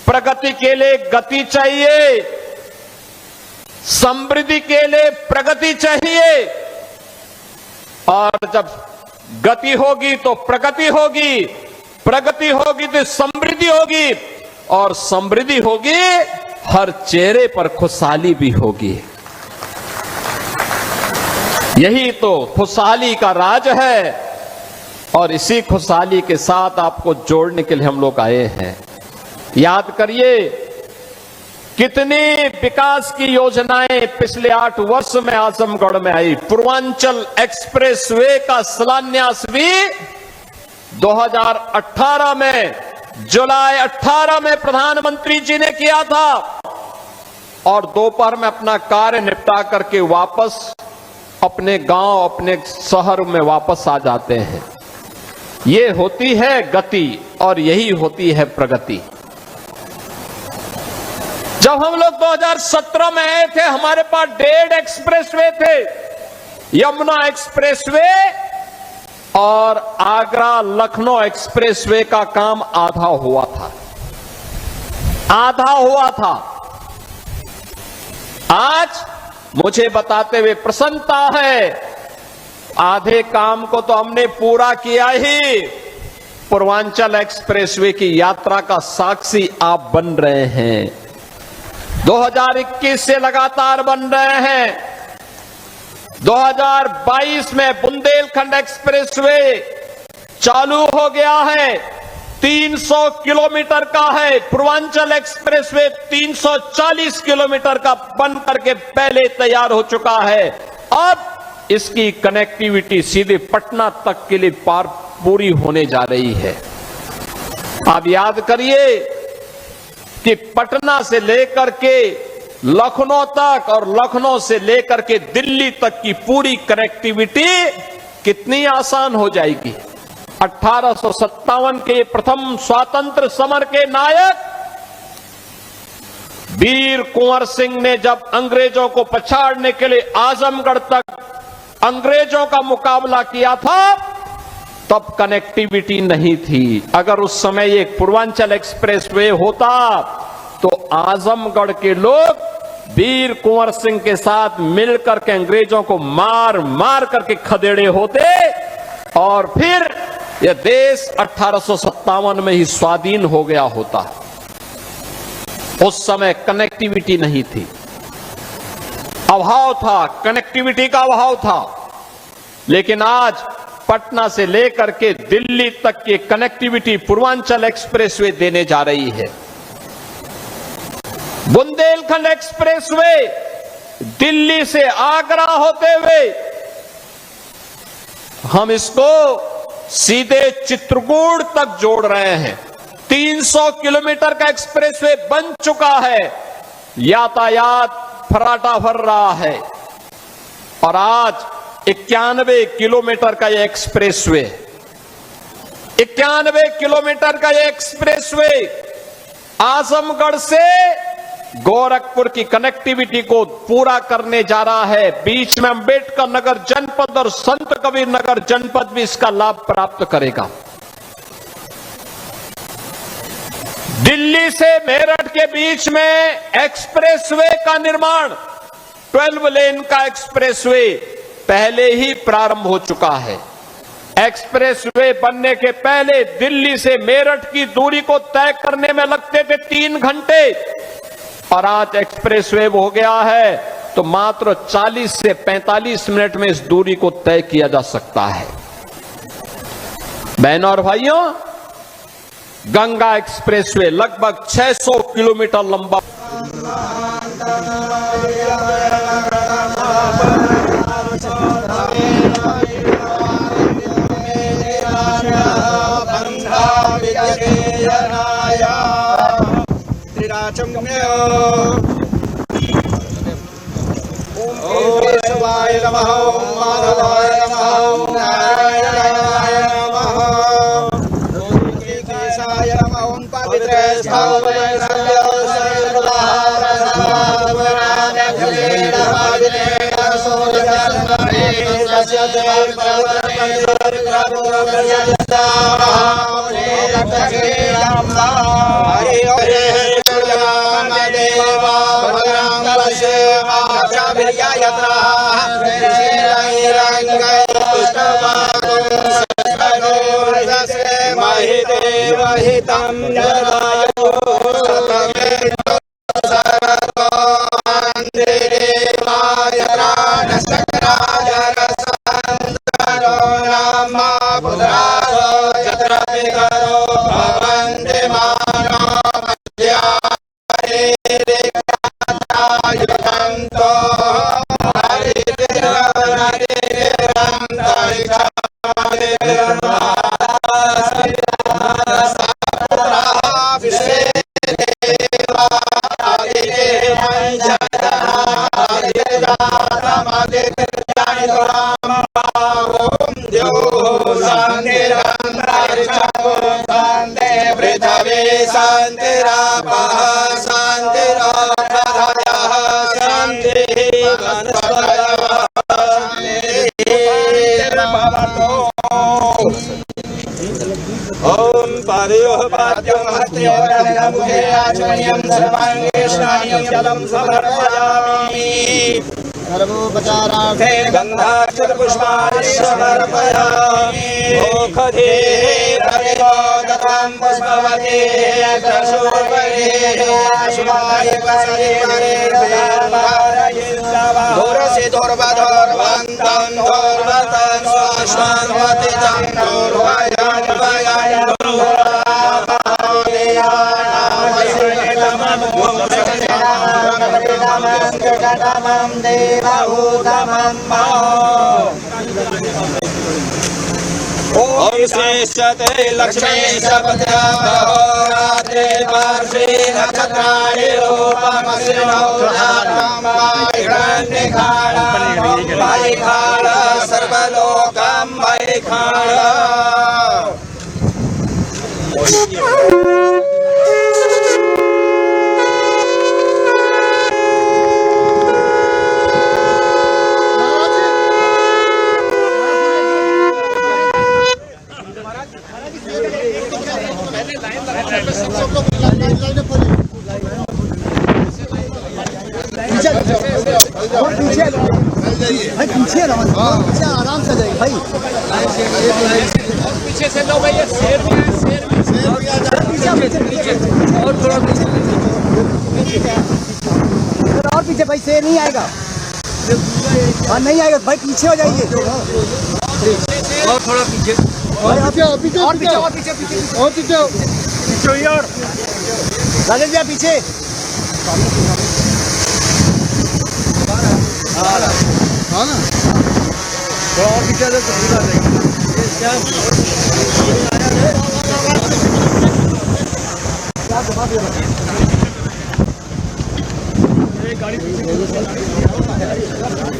प्रगति के लिए गति चाहिए, समृद्धि के लिए प्रगति चाहिए। और जब गति होगी तो प्रगति होगी, प्रगति होगी तो समृद्धि होगी, और समृद्धि होगी हर चेहरे पर खुशहाली भी होगी। यही तो खुशहाली का राज है, और इसी खुशहाली के साथ आपको जोड़ने के लिए हम लोग आए हैं। याद करिए कितनी विकास की योजनाएं पिछले 8 वर्ष में आजमगढ़ में आई। पूर्वांचल एक्सप्रेसवे का शिलान्यास भी 2018 में, जुलाई 18 में प्रधानमंत्री जी ने किया था, और दोपहर में अपना कार्य निपटा करके वापस अपने गांव, अपने शहर में वापस आ जाते हैं। ये होती है गति, और यही होती है प्रगति। जब हम लोग 2017 में आए थे, हमारे पास 1.5 एक्सप्रेसवे थे, यमुना एक्सप्रेसवे और आगरा लखनऊ एक्सप्रेसवे का काम आधा हुआ था, आधा हुआ था। आज मुझे बताते हुए प्रसन्नता है, आधे काम को तो हमने पूरा किया ही। पूर्वांचल एक्सप्रेसवे की यात्रा का साक्षी आप बन रहे हैं, 2021 से लगातार बन रहे हैं। 2022 में बुंदेलखंड एक्सप्रेसवे चालू हो गया है, 300 किलोमीटर का है। पूर्वांचल एक्सप्रेसवे 340 किलोमीटर का बन करके पहले तैयार हो चुका है। अब इसकी कनेक्टिविटी सीधे पटना तक के लिए पूरी होने जा रही है। आप याद करिए कि पटना से लेकर के लखनऊ तक और लखनऊ से लेकर के दिल्ली तक की पूरी कनेक्टिविटी कितनी आसान हो जाएगी। 1857 के प्रथम स्वातंत्र समर के नायक वीर कुंवर सिंह ने जब अंग्रेजों को पछाड़ने के लिए आजमगढ़ तक अंग्रेजों का मुकाबला किया था, तब कनेक्टिविटी नहीं थी। अगर उस समय एक पूर्वांचल एक्सप्रेसवे होता तो आजमगढ़ के लोग वीर कुंवर सिंह के साथ मिलकर के अंग्रेजों को मार मार करके खदेड़े होते और फिर यह देश 1857 में ही स्वाधीन हो गया होता। उस समय कनेक्टिविटी नहीं थी, अभाव था, कनेक्टिविटी का अभाव था। लेकिन आज पटना से लेकर के दिल्ली तक की कनेक्टिविटी पूर्वांचल एक्सप्रेसवे देने जा रही है। बुंदेलखंड एक्सप्रेसवे दिल्ली से आगरा होते हुए हम इसको सीधे चित्रकूट तक जोड़ रहे हैं। 300 किलोमीटर का एक्सप्रेसवे बन चुका है, यातायात फराटा भर रहा है। और आज 91 किलोमीटर का यह एक्सप्रेसवे, 91 किलोमीटर का यह एक्सप्रेसवे आजमगढ़ से गोरखपुर की कनेक्टिविटी को पूरा करने जा रहा है। बीच में अंबेडकर नगर जनपद और संत कबीर नगर जनपद भी इसका लाभ प्राप्त करेगा। दिल्ली से मेरठ के बीच में एक्सप्रेसवे का निर्माण, 12 लेन का एक्सप्रेसवे पहले ही प्रारंभ हो चुका है। एक्सप्रेसवे बनने के पहले दिल्ली से मेरठ की दूरी को तय करने में लगते थे 3 घंटे, और आज एक्सप्रेसवे हो गया है तो मात्र 40 से 45 मिनट में इस दूरी को तय किया जा सकता है। बहनों और भाइयों, गंगा एक्सप्रेसवे लगभग 600 किलोमीटर लंबा ओम शिवाय नमः, ओम माधवाय नमः, ओम नारायणाय नमः, ओम केशाय नमः, ओम पवित्रेशाय ओम पादयोः पाद्यं हस्तयोः मुखे आचमनीयं सर्वाङ्गे स्नानं जलं समर्पयामि। सर्वोपचारार्थे गन्धाक्षतपुष्पाणि समर्पयामि। मोक्षधे हरिवोदकं पुष्पवते दशोपरे शिवाय वसरे वरे दूर से दूर दन्तं दोर्वतं स्वाश्वन्वतितं दोर्वयं वयं दुर्वाहादेवानामं देवहूतमं ॐ श्रेष्ठते लक्ष्मी सपद्या रात्रे पार्श्वे नक्षत्राणि रूपमसिनो जातं वैखाण सर्वलोकं वैखाण भाई पीछे रहो, पीछे आराम से जाइए भाई। पीछे से लो भैया, शेर भी है, शेर भी और थोड़ा पीछे और पीछे भाई, शेर नहीं आएगा। हाँ नहीं आएगा भाई, पीछे हो जाइए और थोड़ा पीछे और पीछे और पीछे और पीछे और पीछे और पीछे और राजेश भैया पीछे। हाँ ना थोड़ा और पीछे तो पूरा जाएगा।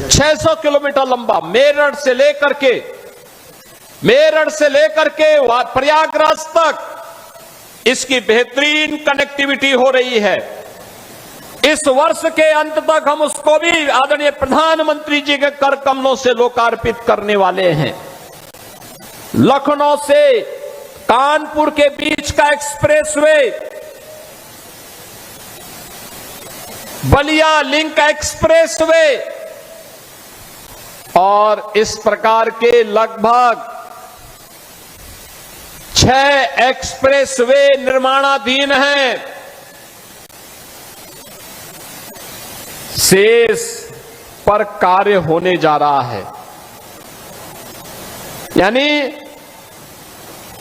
600 किलोमीटर लंबा मेरठ से लेकर के प्रयागराज तक इसकी बेहतरीन कनेक्टिविटी हो रही है। इस वर्ष के अंत तक हम उसको भी आदरणीय प्रधानमंत्री जी के कर कमलों से लोकार्पित करने वाले हैं। लखनऊ से कानपुर के बीच का एक्सप्रेसवे, बलिया लिंक एक्सप्रेसवे और इस प्रकार के लगभग 6 एक्सप्रेसवे निर्माणाधीन हैं। शेष पर कार्य होने जा रहा है। यानी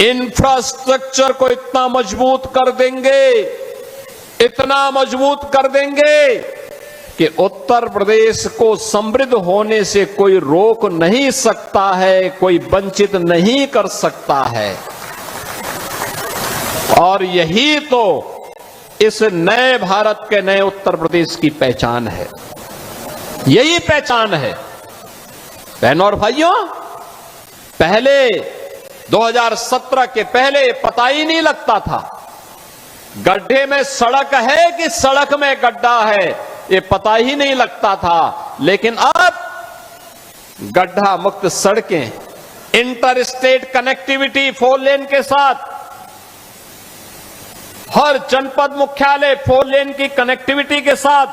इंफ्रास्ट्रक्चर को इतना मजबूत कर देंगे कि उत्तर प्रदेश को समृद्ध होने से कोई रोक नहीं सकता है, कोई वंचित नहीं कर सकता है। और यही तो इस नए भारत के नए उत्तर प्रदेश की पहचान है। यही पहचान है बहनों और भाइयों। पहले 2017 के पहले पता ही नहीं लगता था, गड्ढे में सड़क है कि सड़क में गड्ढा है, ये पता ही नहीं लगता था। लेकिन अब गड्ढा मुक्त सड़कें, इंटर स्टेट कनेक्टिविटी 4 लेन के साथ, हर जनपद मुख्यालय 4 लेन की कनेक्टिविटी के साथ,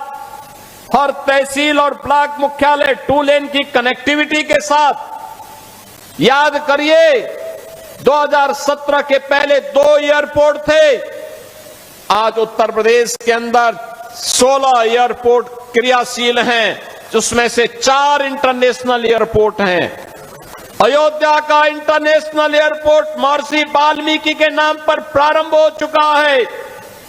हर तहसील और ब्लॉक मुख्यालय 2 लेन की कनेक्टिविटी के साथ। याद करिए 2017 के पहले 2 एयरपोर्ट थे, आज उत्तर प्रदेश के अंदर 16 एयरपोर्ट क्रियाशील हैं, जिसमें से 4 इंटरनेशनल एयरपोर्ट हैं। अयोध्या का इंटरनेशनल एयरपोर्ट महर्षि वाल्मीकि के नाम पर प्रारंभ हो चुका है।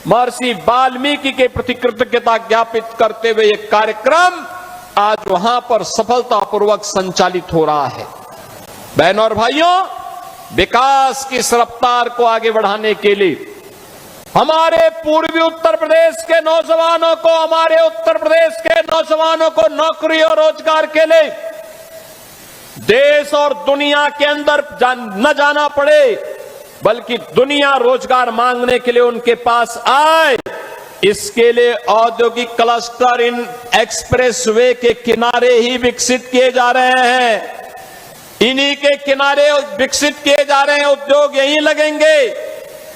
महर्षि वाल्मीकि के प्रति कृतज्ञता ज्ञापित करते हुए यह कार्यक्रम आज वहां पर सफलतापूर्वक संचालित हो रहा है। बहनों और भाइयों, विकास की इस रफ्तार को आगे बढ़ाने के लिए हमारे पूर्वी उत्तर प्रदेश के नौजवानों को नौकरी और रोजगार के लिए देश और दुनिया के अंदर न जाना पड़े, बल्कि दुनिया रोजगार मांगने के लिए उनके पास आए, इसके लिए औद्योगिक क्लस्टर इन एक्सप्रेसवे के किनारे ही विकसित किए जा रहे हैं। इन्हीं के किनारे विकसित किए जा रहे हैं। उद्योग यहीं लगेंगे,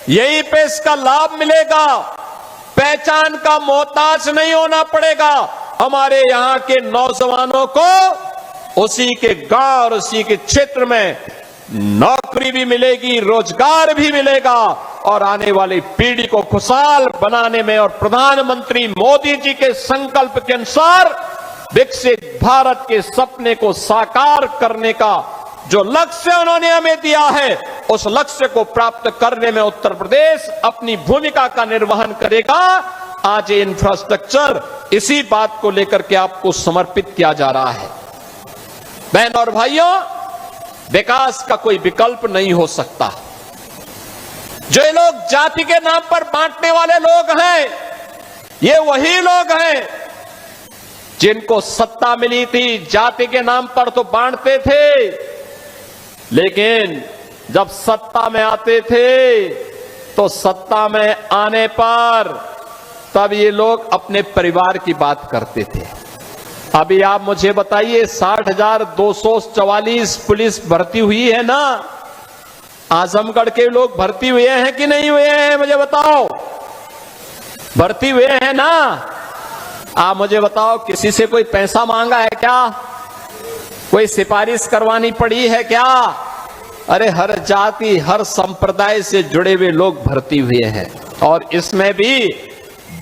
यहीं पे इसका लाभ मिलेगा। पहचान का मोहताज नहीं होना पड़ेगा। हमारे यहां के नौजवानों को उसी के गांव और उसी के क्षेत्र में नौकरी भी मिलेगी, रोजगार भी मिलेगा और आने वाली पीढ़ी को खुशहाल बनाने में और प्रधानमंत्री मोदी जी के संकल्प के अनुसार विकसित भारत के सपने को साकार करने का जो लक्ष्य उन्होंने हमें दिया है, उस लक्ष्य को प्राप्त करने में उत्तर प्रदेश अपनी भूमिका का निर्वहन करेगा। आज ये इंफ्रास्ट्रक्चर इसी बात को लेकर के आपको समर्पित किया जा रहा है। बहन और भाइयों, विकास का कोई विकल्प नहीं हो सकता। जो ये लोग जाति के नाम पर बांटने वाले लोग हैं, ये वही लोग हैं जिनको सत्ता मिली थी, जाति के नाम पर तो बांटते थे, लेकिन जब सत्ता में आते थे तो सत्ता में आने पर तब ये लोग अपने परिवार की बात करते थे। अभी आप मुझे बताइए, 60,244 पुलिस भर्ती हुई है ना? आजमगढ़ के लोग भर्ती हुए हैं कि नहीं हुए हैं? मुझे बताओ, भर्ती हुए हैं ना? आप मुझे बताओ, किसी से कोई पैसा मांगा है क्या? कोई सिफारिश करवानी पड़ी है क्या? अरे हर जाति, हर संप्रदाय से जुड़े हुए लोग भर्ती हुए हैं, और इसमें भी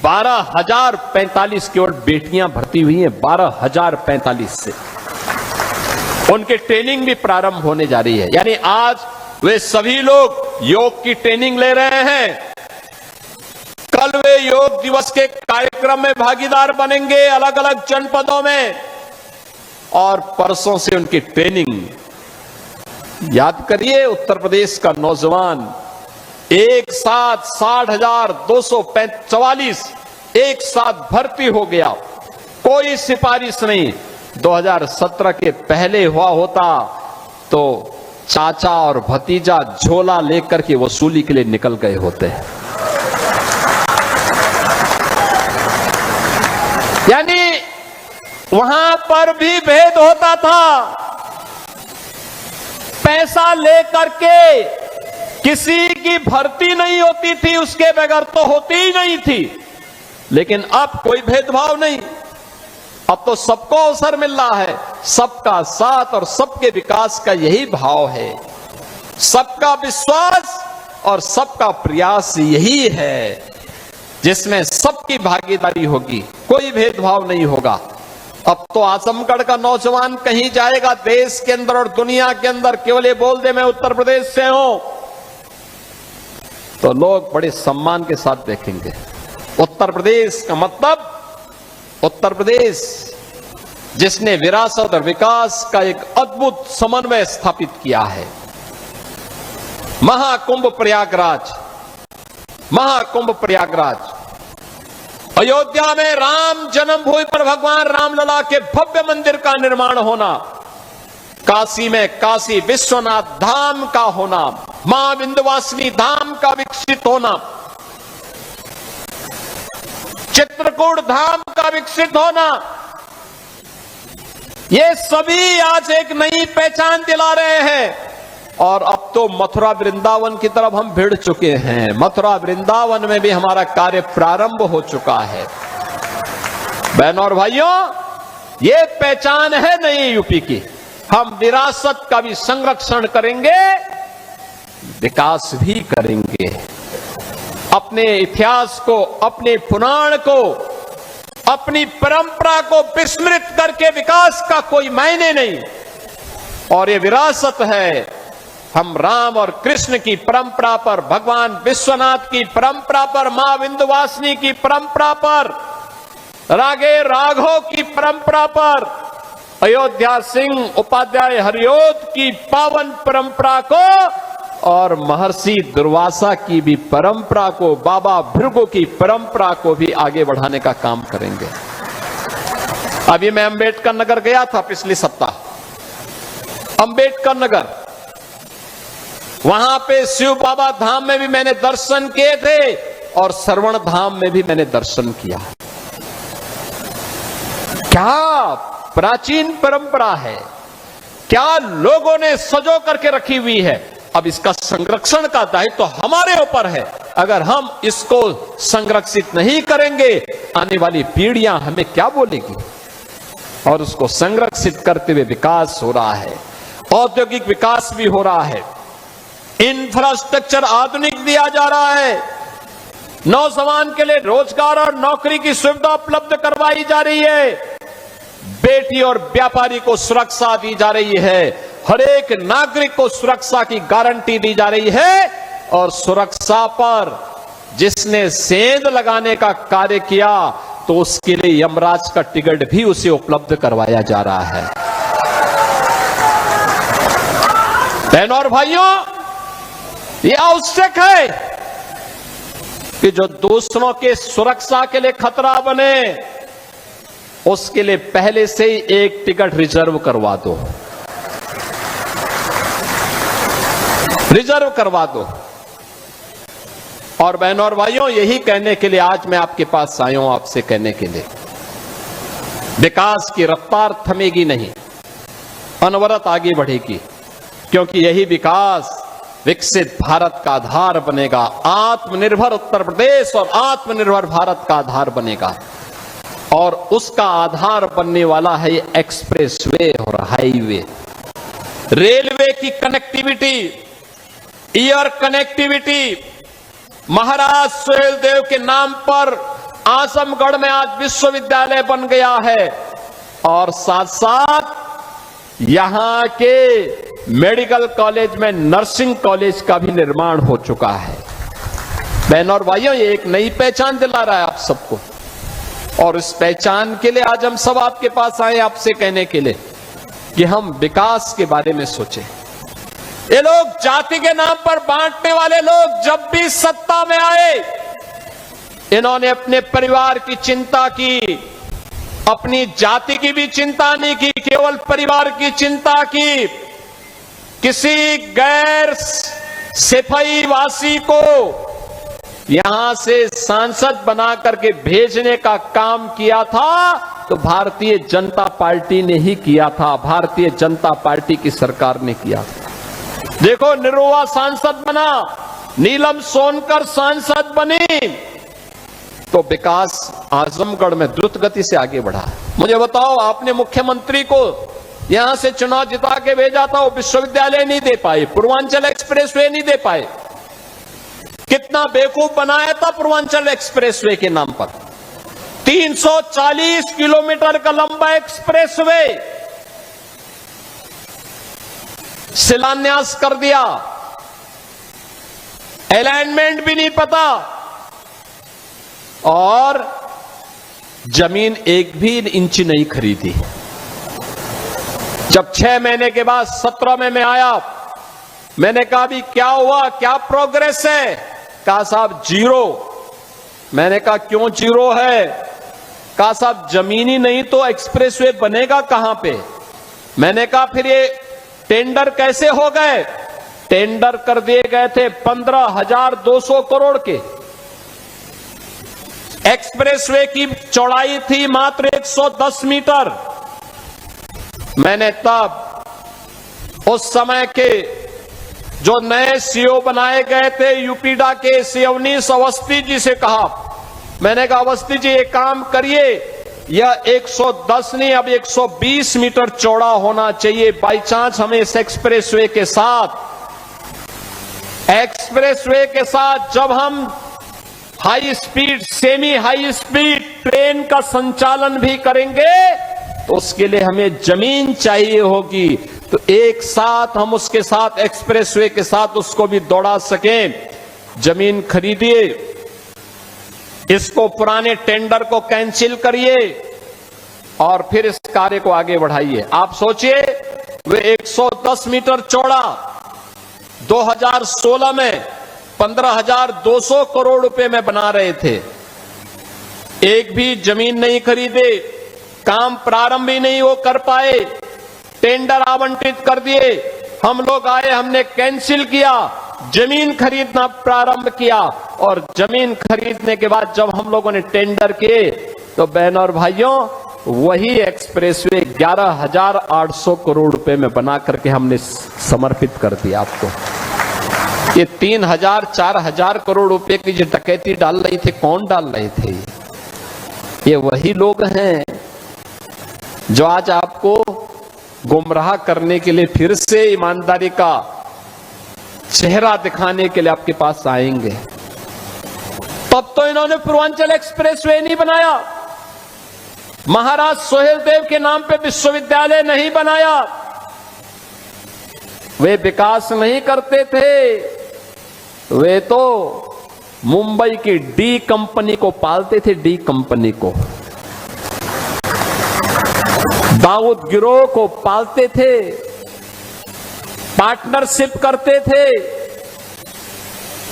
12,045 केवल बेटियां भर्ती हुई हैं। 12,045 से उनकी ट्रेनिंग भी प्रारंभ होने जा रही है। यानी आज वे सभी लोग योग की ट्रेनिंग ले रहे हैं। कल वे योग दिवस के कार्यक्रम में भागीदार बनेंगे अलग अलग जनपदों में, और परसों से उनकी ट्रेनिंग। याद करिए, उत्तर प्रदेश का नौजवान एक साथ 60,244 एक साथ भर्ती हो गया। कोई सिफारिश नहीं। 2017 के पहले हुआ होता तो चाचा और भतीजा झोला लेकर के वसूली के लिए निकल गए होते हैं। यानी वहां पर भी भेद होता था। पैसा लेकर के किसी की भर्ती नहीं होती थी, उसके बगैर तो होती ही नहीं थी। लेकिन अब कोई भेदभाव नहीं, अब तो सबको अवसर मिल रहा है। सबका साथ और सबके विकास का यही भाव है। सबका विश्वास और सबका प्रयास यही है, जिसमें सबकी भागीदारी होगी, कोई भेदभाव नहीं होगा। अब तो आजमगढ़ का नौजवान कहीं जाएगा देश के अंदर और दुनिया के अंदर, केवल ये बोल दे मैं उत्तर प्रदेश से हूं, तो लोग बड़े सम्मान के साथ देखेंगे। उत्तर प्रदेश का मतलब उत्तर प्रदेश जिसने विरासत और विकास का एक अद्भुत समन्वय स्थापित किया है। महाकुंभ प्रयागराज, महाकुंभ प्रयागराज, अयोध्या में राम जन्मभूमि पर भगवान रामलला के भव्य मंदिर का निर्माण होना, काशी में काशी विश्वनाथ धाम का होना, मां विंध्यवासिनी धाम का विकसित होना, चित्रकूट धाम का विकसित होना, ये सभी आज एक नई पहचान दिला रहे हैं। और अब तो मथुरा वृंदावन की तरफ हम भिड़ चुके हैं। मथुरा वृंदावन में भी हमारा कार्य प्रारंभ हो चुका है। बहनों और भाइयों, ये पहचान है नई यूपी की। हम विरासत का भी संरक्षण करेंगे, विकास भी करेंगे। अपने इतिहास को, अपने पुराण को, अपनी परंपरा को विस्मृत करके विकास का कोई मायने नहीं। और ये विरासत है। हम राम और कृष्ण की परंपरा पर, भगवान विश्वनाथ की परंपरा पर, मां विंध्यवासिनी की परंपरा पर, रागे राघव की परंपरा पर, अयोध्या सिंह उपाध्याय हरिओद की पावन परंपरा को और महर्षि दुर्वासा की भी परंपरा को, बाबा भृगु की परंपरा को भी आगे बढ़ाने का काम करेंगे। अभी मैं अंबेडकर नगर गया था पिछले सप्ताह। अंबेडकर नगर, वहां पे शिव बाबा धाम में भी मैंने दर्शन किए थे और श्रवण धाम में भी मैंने दर्शन किया। क्या प्राचीन परंपरा है, क्या लोगों ने सजो करके रखी हुई है। अब इसका संरक्षण का दायित्व तो हमारे ऊपर है। अगर हम इसको संरक्षित नहीं करेंगे, आने वाली पीढ़ियां हमें क्या बोलेगी। और उसको संरक्षित करते हुए विकास हो रहा है, औद्योगिक विकास भी हो रहा है, इंफ्रास्ट्रक्चर आधुनिक दिया जा रहा है, नौजवान के लिए रोजगार और नौकरी की सुविधा उपलब्ध करवाई जा रही है, बेटी और व्यापारी को सुरक्षा दी जा रही है, हर एक नागरिक को सुरक्षा की गारंटी दी जा रही है, और सुरक्षा पर जिसने सेंध लगाने का कार्य किया तो उसके लिए यमराज का टिकट भी उसे उपलब्ध करवाया जा रहा है। बहनों और भाइयों, यह आवश्यक है कि जो दूसरों के सुरक्षा के लिए खतरा बने उसके लिए पहले से ही एक टिकट रिजर्व करवा दो, रिजर्व करवा दो। और बहनों और भाइयों, यही कहने के लिए आज मैं आपके पास आया हूं, आपसे कहने के लिए विकास की रफ्तार थमेगी नहीं, अनवरत आगे बढ़ेगी, क्योंकि यही विकास विकसित भारत का आधार बनेगा। आत्मनिर्भर उत्तर प्रदेश और आत्मनिर्भर भारत का आधार बनेगा, और उसका आधार बनने वाला है ये एक्सप्रेसवे और हाईवे, रेलवे की कनेक्टिविटी, एयर कनेक्टिविटी। महाराज सुहेलदेव के नाम पर आजमगढ़ में आज विश्वविद्यालय बन गया है, और साथ साथ यहां के मेडिकल कॉलेज में नर्सिंग कॉलेज का भी निर्माण हो चुका है। बहनों और भाइयों, ये एक नई पहचान दिला रहा है आप सबको, और इस पहचान के लिए आज हम सब आपके पास आए, आपसे कहने के लिए कि हम विकास के बारे में सोचें। ये लोग जाति के नाम पर बांटने वाले लोग जब भी सत्ता में आए, इन्होंने अपने परिवार की चिंता की, अपनी जाति की भी चिंता नहीं की, केवल परिवार की चिंता की। किसी गैर सिपाही वासी को यहां से सांसद बना करके भेजने का काम किया था तो भारतीय जनता पार्टी ने ही किया था, भारतीय जनता पार्टी की सरकार ने किया था। देखो, निरुआ सांसद बना, नीलम सोनकर सांसद बनी, तो विकास आजमगढ़ में द्रुत गति से आगे बढ़ा। मुझे बताओ, आपने मुख्यमंत्री को यहां से चुनाव जिता के भेजा था, वो विश्वविद्यालय नहीं दे पाए, पूर्वांचल एक्सप्रेसवे नहीं दे पाए। कितना बेवकूफ बनाया था पूर्वांचल एक्सप्रेसवे के नाम पर। 340 किलोमीटर का लंबा एक्सप्रेसवे शिलान्यास कर दिया, अलाइनमेंट भी नहीं पता, और जमीन एक भी इंच नहीं खरीदी। जब 6 महीने के बाद 17 में मैं आया, मैंने कहा भी क्या हुआ, क्या प्रोग्रेस है? कहा साहब जीरो। मैंने कहा क्यों जीरो है? कहा साहब जमीन ही नहीं तो एक्सप्रेसवे बनेगा कहां पे? मैंने कहा फिर ये टेंडर कैसे हो गए? टेंडर कर दिए गए थे 15,200 करोड़ के। एक्सप्रेसवे की चौड़ाई थी मात्र 110 मीटर। मैंने तब उस समय के जो नए सीओ बनाए गए थे यूपीडा के सिवनीश अवस्थी जी से कहा, मैंने कहा अवस्थी जी एक काम करिए, यह 110 नहीं अब 120 मीटर चौड़ा होना चाहिए। बाई चांस हमें इस एक्सप्रेसवे के साथ जब हम high speed, semi high speed train का संचालन भी करेंगे तो उसके लिए हमें जमीन चाहिए होगी, तो एक साथ हम उसके साथ एक्सप्रेसवे के साथ उसको भी दौड़ा सकें। जमीन खरीदिए, इसको पुराने टेंडर को कैंसिल करिए और फिर इस कार्य को आगे बढ़ाइए। आप सोचिए, वे 110 मीटर चौड़ा 2016 में 15,200 करोड़ रुपए में बना रहे थे। एक भी जमीन नहीं खरीदे, काम प्रारंभ ही नहीं वो कर पाए, टेंडर आवंटित कर दिए। हम लोग आए, हमने कैंसिल किया, जमीन खरीदना प्रारंभ किया, और जमीन खरीदने के बाद जब हम लोगों ने टेंडर किए तो बहनों और भाइयों वही एक्सप्रेसवे 11,800 करोड़ रुपए में बना करके हमने समर्पित कर दिया आपको। ये 3,000 4,000 करोड़ रुपए की जो डकैती डाल रही थे, कौन डाल रहे थे? ये वही लोग हैं जो आज आपको गुमराह करने के लिए फिर से ईमानदारी का चेहरा दिखाने के लिए आपके पास आएंगे। तब तो इन्होंने पूर्वांचल एक्सप्रेसवे नहीं बनाया। महाराज सोहेलदेव के नाम पे विश्वविद्यालय नहीं बनाया। वे विकास नहीं करते थे, वे तो मुंबई की डी कंपनी को पालते थे, डी कंपनी को, दाऊद गिरोह को पालते थे, पार्टनरशिप करते थे,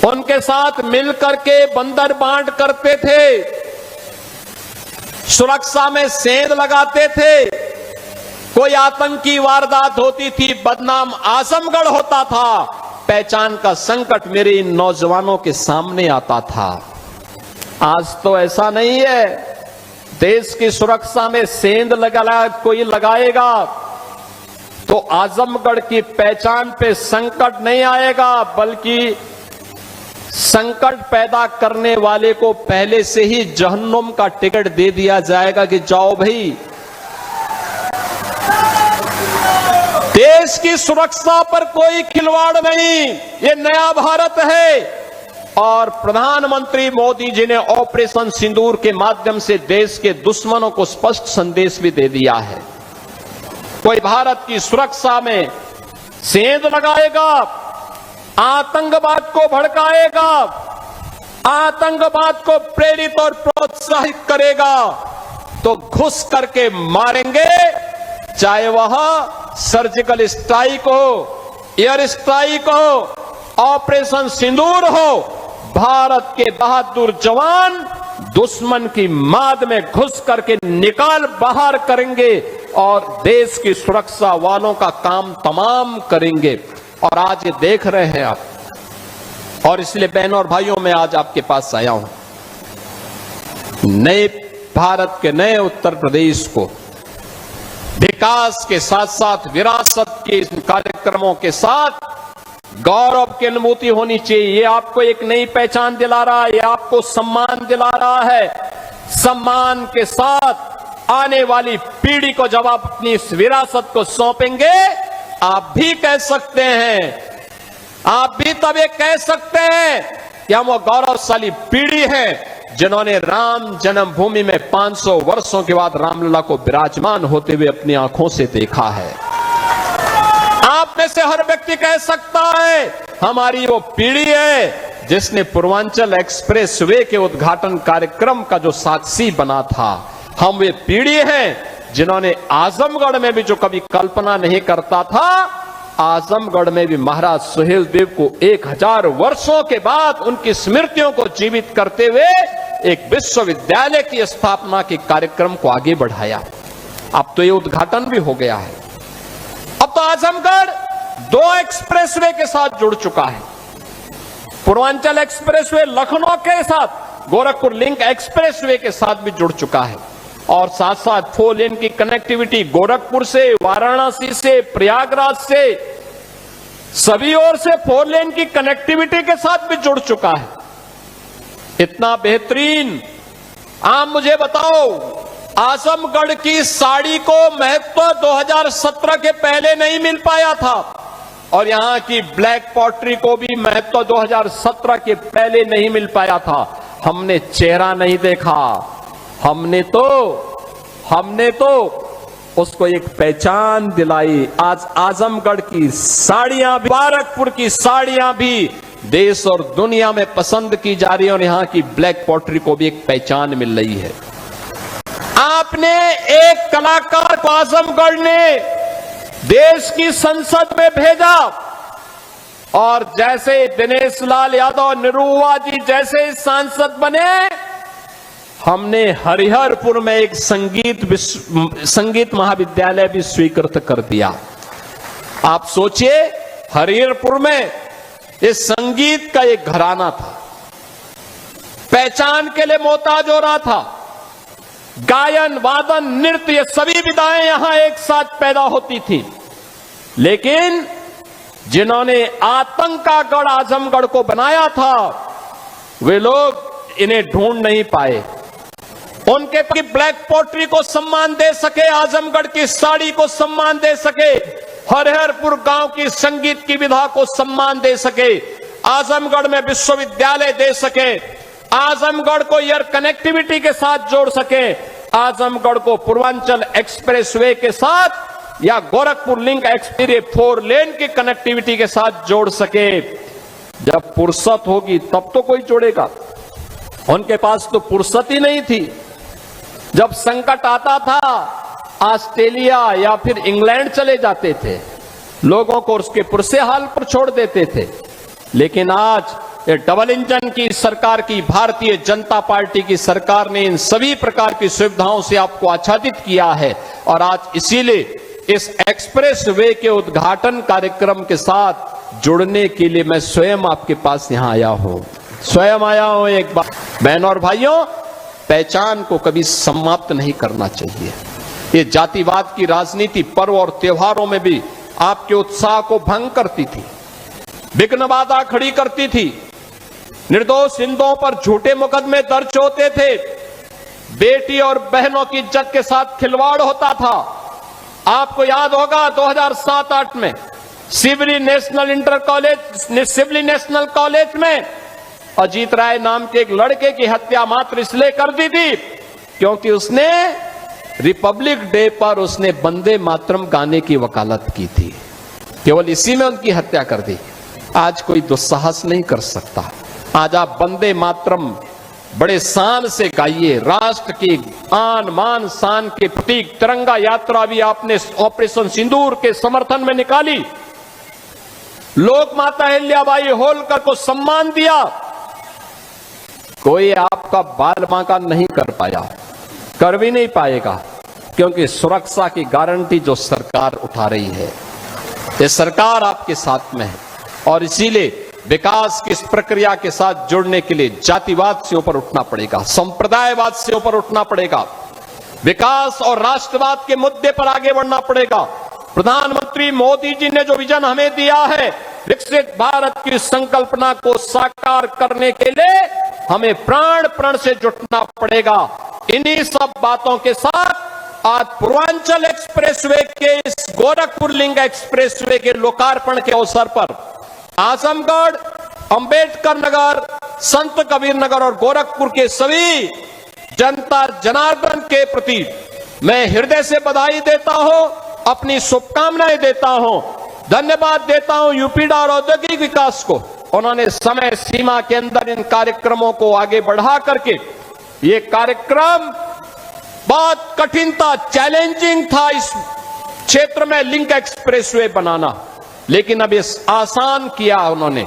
उनके साथ मिलकर के बंदर बांट करते थे, सुरक्षा में सेंध लगाते थे। कोई आतंकी वारदात होती थी, बदनाम आजमगढ़ होता था, पहचान का संकट मेरे इन नौजवानों के सामने आता था। आज तो ऐसा नहीं है। देश की सुरक्षा में सेंध कोई लगाएगा तो आजमगढ़ की पहचान पे संकट नहीं आएगा, बल्कि संकट पैदा करने वाले को पहले से ही जहन्नुम का टिकट दे दिया जाएगा कि जाओ भाई। देश की सुरक्षा पर कोई खिलवाड़ नहीं, ये नया भारत है। और प्रधानमंत्री मोदी जी ने ऑपरेशन सिंदूर के माध्यम से देश के दुश्मनों को स्पष्ट संदेश भी दे दिया है। कोई भारत की सुरक्षा में सेंध लगाएगा, आतंकवाद को भड़काएगा, आतंकवाद को प्रेरित और प्रोत्साहित करेगा तो घुस करके मारेंगे, चाहे वह सर्जिकल स्ट्राइक हो, एयर स्ट्राइक हो, ऑपरेशन सिंदूर हो। भारत के बहादुर जवान दुश्मन की माद में घुस करके निकाल बाहर करेंगे और देश की सुरक्षा वालों का काम तमाम करेंगे। और आज ये देख रहे हैं आप, और इसलिए बहनों और भाइयों मैं आज आपके पास आया हूं। नए भारत के नए उत्तर प्रदेश को विकास के साथ साथ विरासत के कार्यक्रमों के साथ गौरव की अनुभूति होनी चाहिए। ये आपको एक नई पहचान दिला रहा है, ये आपको सम्मान दिला रहा है। सम्मान के साथ आने वाली पीढ़ी को जब आप अपनी इस विरासत को सौंपेंगे, आप भी कह सकते हैं, आप भी तब ये कह सकते हैं कि हम वो गौरवशाली पीढ़ी है जिन्होंने राम जन्मभूमि में 500 वर्षों के बाद रामलला को विराजमान होते हुए अपनी आंखों से देखा है। आप में से हर व्यक्ति कह सकता है हमारी वो पीढ़ी है जिसने पूर्वांचल एक्सप्रेस वे के उद्घाटन कार्यक्रम का जो साक्षी बना था। हम वे पीढ़ी हैं जिन्होंने आजमगढ़ में भी जो कभी कल्पना नहीं करता था, आजमगढ़ में भी महाराज सोहेलदेव को 1000 वर्षों के बाद उनकी स्मृतियों को जीवित करते हुए एक विश्वविद्यालय की स्थापना के कार्यक्रम को आगे बढ़ाया। अब तो ये उद्घाटन भी हो गया है। अब तो आजमगढ़ 2 एक्सप्रेसवे के साथ जुड़ चुका है। पूर्वांचल एक्सप्रेसवे लखनऊ के साथ, गोरखपुर लिंक एक्सप्रेसवे के साथ भी जुड़ चुका है। और साथ साथ 4 लेन की कनेक्टिविटी गोरखपुर से, वाराणसी से, प्रयागराज से, सभी ओर से 4 लेन की कनेक्टिविटी के साथ भी जुड़ चुका है। इतना बेहतरीन। आप मुझे बताओ, आजमगढ़ की साड़ी को महत्व 2017 के पहले नहीं मिल पाया था, और यहां की ब्लैक पॉटरी को भी महत्व 2017 के पहले नहीं मिल पाया था। हमने चेहरा नहीं देखा, हमने तो उसको एक पहचान दिलाई। आज आजमगढ़ की साड़ियां भी, मुबारकपुर की साड़ियां भी देश और दुनिया में पसंद की जा रही है, और यहां की ब्लैक पॉटरी को भी एक पहचान मिल रही है। आपने एक कलाकार को आजमगढ़ ने देश की संसद में भेजा, और जैसे दिनेश लाल यादव, निरुआ जी जैसे सांसद बने, हमने हरिहरपुर में एक संगीत महाविद्यालय भी स्वीकृत कर दिया। आप सोचिए, हरिहरपुर में इस संगीत का एक घराना था, पहचान के लिए मोहताज हो रहा था। गायन, वादन, नृत्य, ये सभी विधाएं यहां एक साथ पैदा होती थी। लेकिन जिन्होंने आतंक का गढ़ आजमगढ़ को बनाया था, वे लोग इन्हें ढूंढ नहीं पाए। उनके ब्लैक पॉटरी को सम्मान दे सके, आजमगढ़ की साड़ी को सम्मान दे सके, हरिहरपुर गांव की संगीत की विधा को सम्मान दे सके, आजमगढ़ में विश्वविद्यालय दे सके, आजमगढ़ को एयर कनेक्टिविटी के साथ जोड़ सके, आजमगढ़ को पूर्वांचल एक्सप्रेसवे के साथ या गोरखपुर लिंक एक्सप्रेस 4 लेन की कनेक्टिविटी के साथ जोड़ सके। जब फुर्सत होगी तब तो कोई जोड़ेगा, उनके पास तो फुर्सत ही नहीं थी। जब संकट आता था ऑस्ट्रेलिया या फिर इंग्लैंड चले जाते थे, लोगों को उसके पुरसे हाल पर छोड़ देते थे। लेकिन आज ये डबल इंजन की सरकार की भारतीय जनता पार्टी की सरकार ने इन सभी प्रकार की सुविधाओं से आपको आच्छादित किया है और आज इसीलिए इस एक्सप्रेस वे के उद्घाटन कार्यक्रम के साथ जुड़ने के लिए मैं स्वयं आपके पास यहां आया हूं, स्वयं आया हूं। एक बार बहनों और भाइयों, पहचान को कभी समाप्त नहीं करना चाहिए। ये जातिवाद की राजनीति पर्व और त्योहारों में भी आपके उत्साह को भंग करती थी, विघ्न बाधा खड़ी करती थी, निर्दोष हिंदुओं पर झूठे मुकदमे दर्ज होते थे, बेटी और बहनों की इज्जत के साथ खिलवाड़ होता था। आपको याद होगा 2007-8 में सिवली नेशनल कॉलेज में अजीत राय नाम के एक लड़के की हत्या मात्र इसलिए कर दी थी क्योंकि उसने रिपब्लिक डे पर उसने वंदे मातरम गाने की वकालत की थी। केवल इसी में उनकी हत्या कर दी। आज कोई दुस्साहस नहीं कर सकता। आज आप वंदे मातरम बड़े शान से गाइए। राष्ट्र की आन मान शान के प्रतीक तिरंगा यात्रा भी आपने ऑपरेशन सिंदूर के समर्थन में निकाली। लोक माता अहिल्याबाई होलकर को सम्मान दिया। कोई आपका बाल बांका नहीं कर पाया, कर भी नहीं पाएगा, क्योंकि सुरक्षा की गारंटी जो सरकार उठा रही है, ये सरकार आपके साथ में है। और इसीलिए विकास की इस प्रक्रिया के साथ जुड़ने के लिए जातिवाद से ऊपर उठना पड़ेगा, संप्रदायवाद से ऊपर उठना पड़ेगा, विकास और राष्ट्रवाद के मुद्दे पर आगे बढ़ना पड़ेगा। प्रधानमंत्री मोदी जी ने जो विजन हमें दिया है, विकसित भारत की संकल्पना को साकार करने के लिए हमें प्राण प्रण से जुटना पड़ेगा। इन्हीं सब बातों के साथ आज पूर्वांचल एक्सप्रेसवे के इस गोरखपुर लिंक एक्सप्रेसवे के लोकार्पण के अवसर पर आजमगढ़, अंबेडकर नगर, संत कबीर नगर और गोरखपुर के सभी जनता जनार्दन के प्रति मैं हृदय से बधाई देता हूं, अपनी शुभकामनाएं देता हूं, धन्यवाद देता हूं यूपीडा और औद्योगिक विकास को। उन्होंने समय सीमा के अंदर इन कार्यक्रमों को आगे बढ़ा करके ये कार्यक्रम बहुत कठिन था, चैलेंजिंग था इस क्षेत्र में लिंक एक्सप्रेसवे बनाना, लेकिन अब इस आसान किया उन्होंने,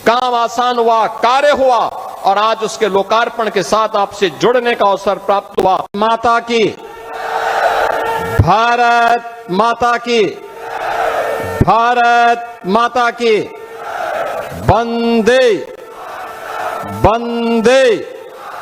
काम आसान हुआ, कार्य हुआ और आज उसके लोकार्पण के साथ आपसे जुड़ने का अवसर प्राप्त हुआ। माता की, भारत माता की, भारत माता की, वंदे वंदे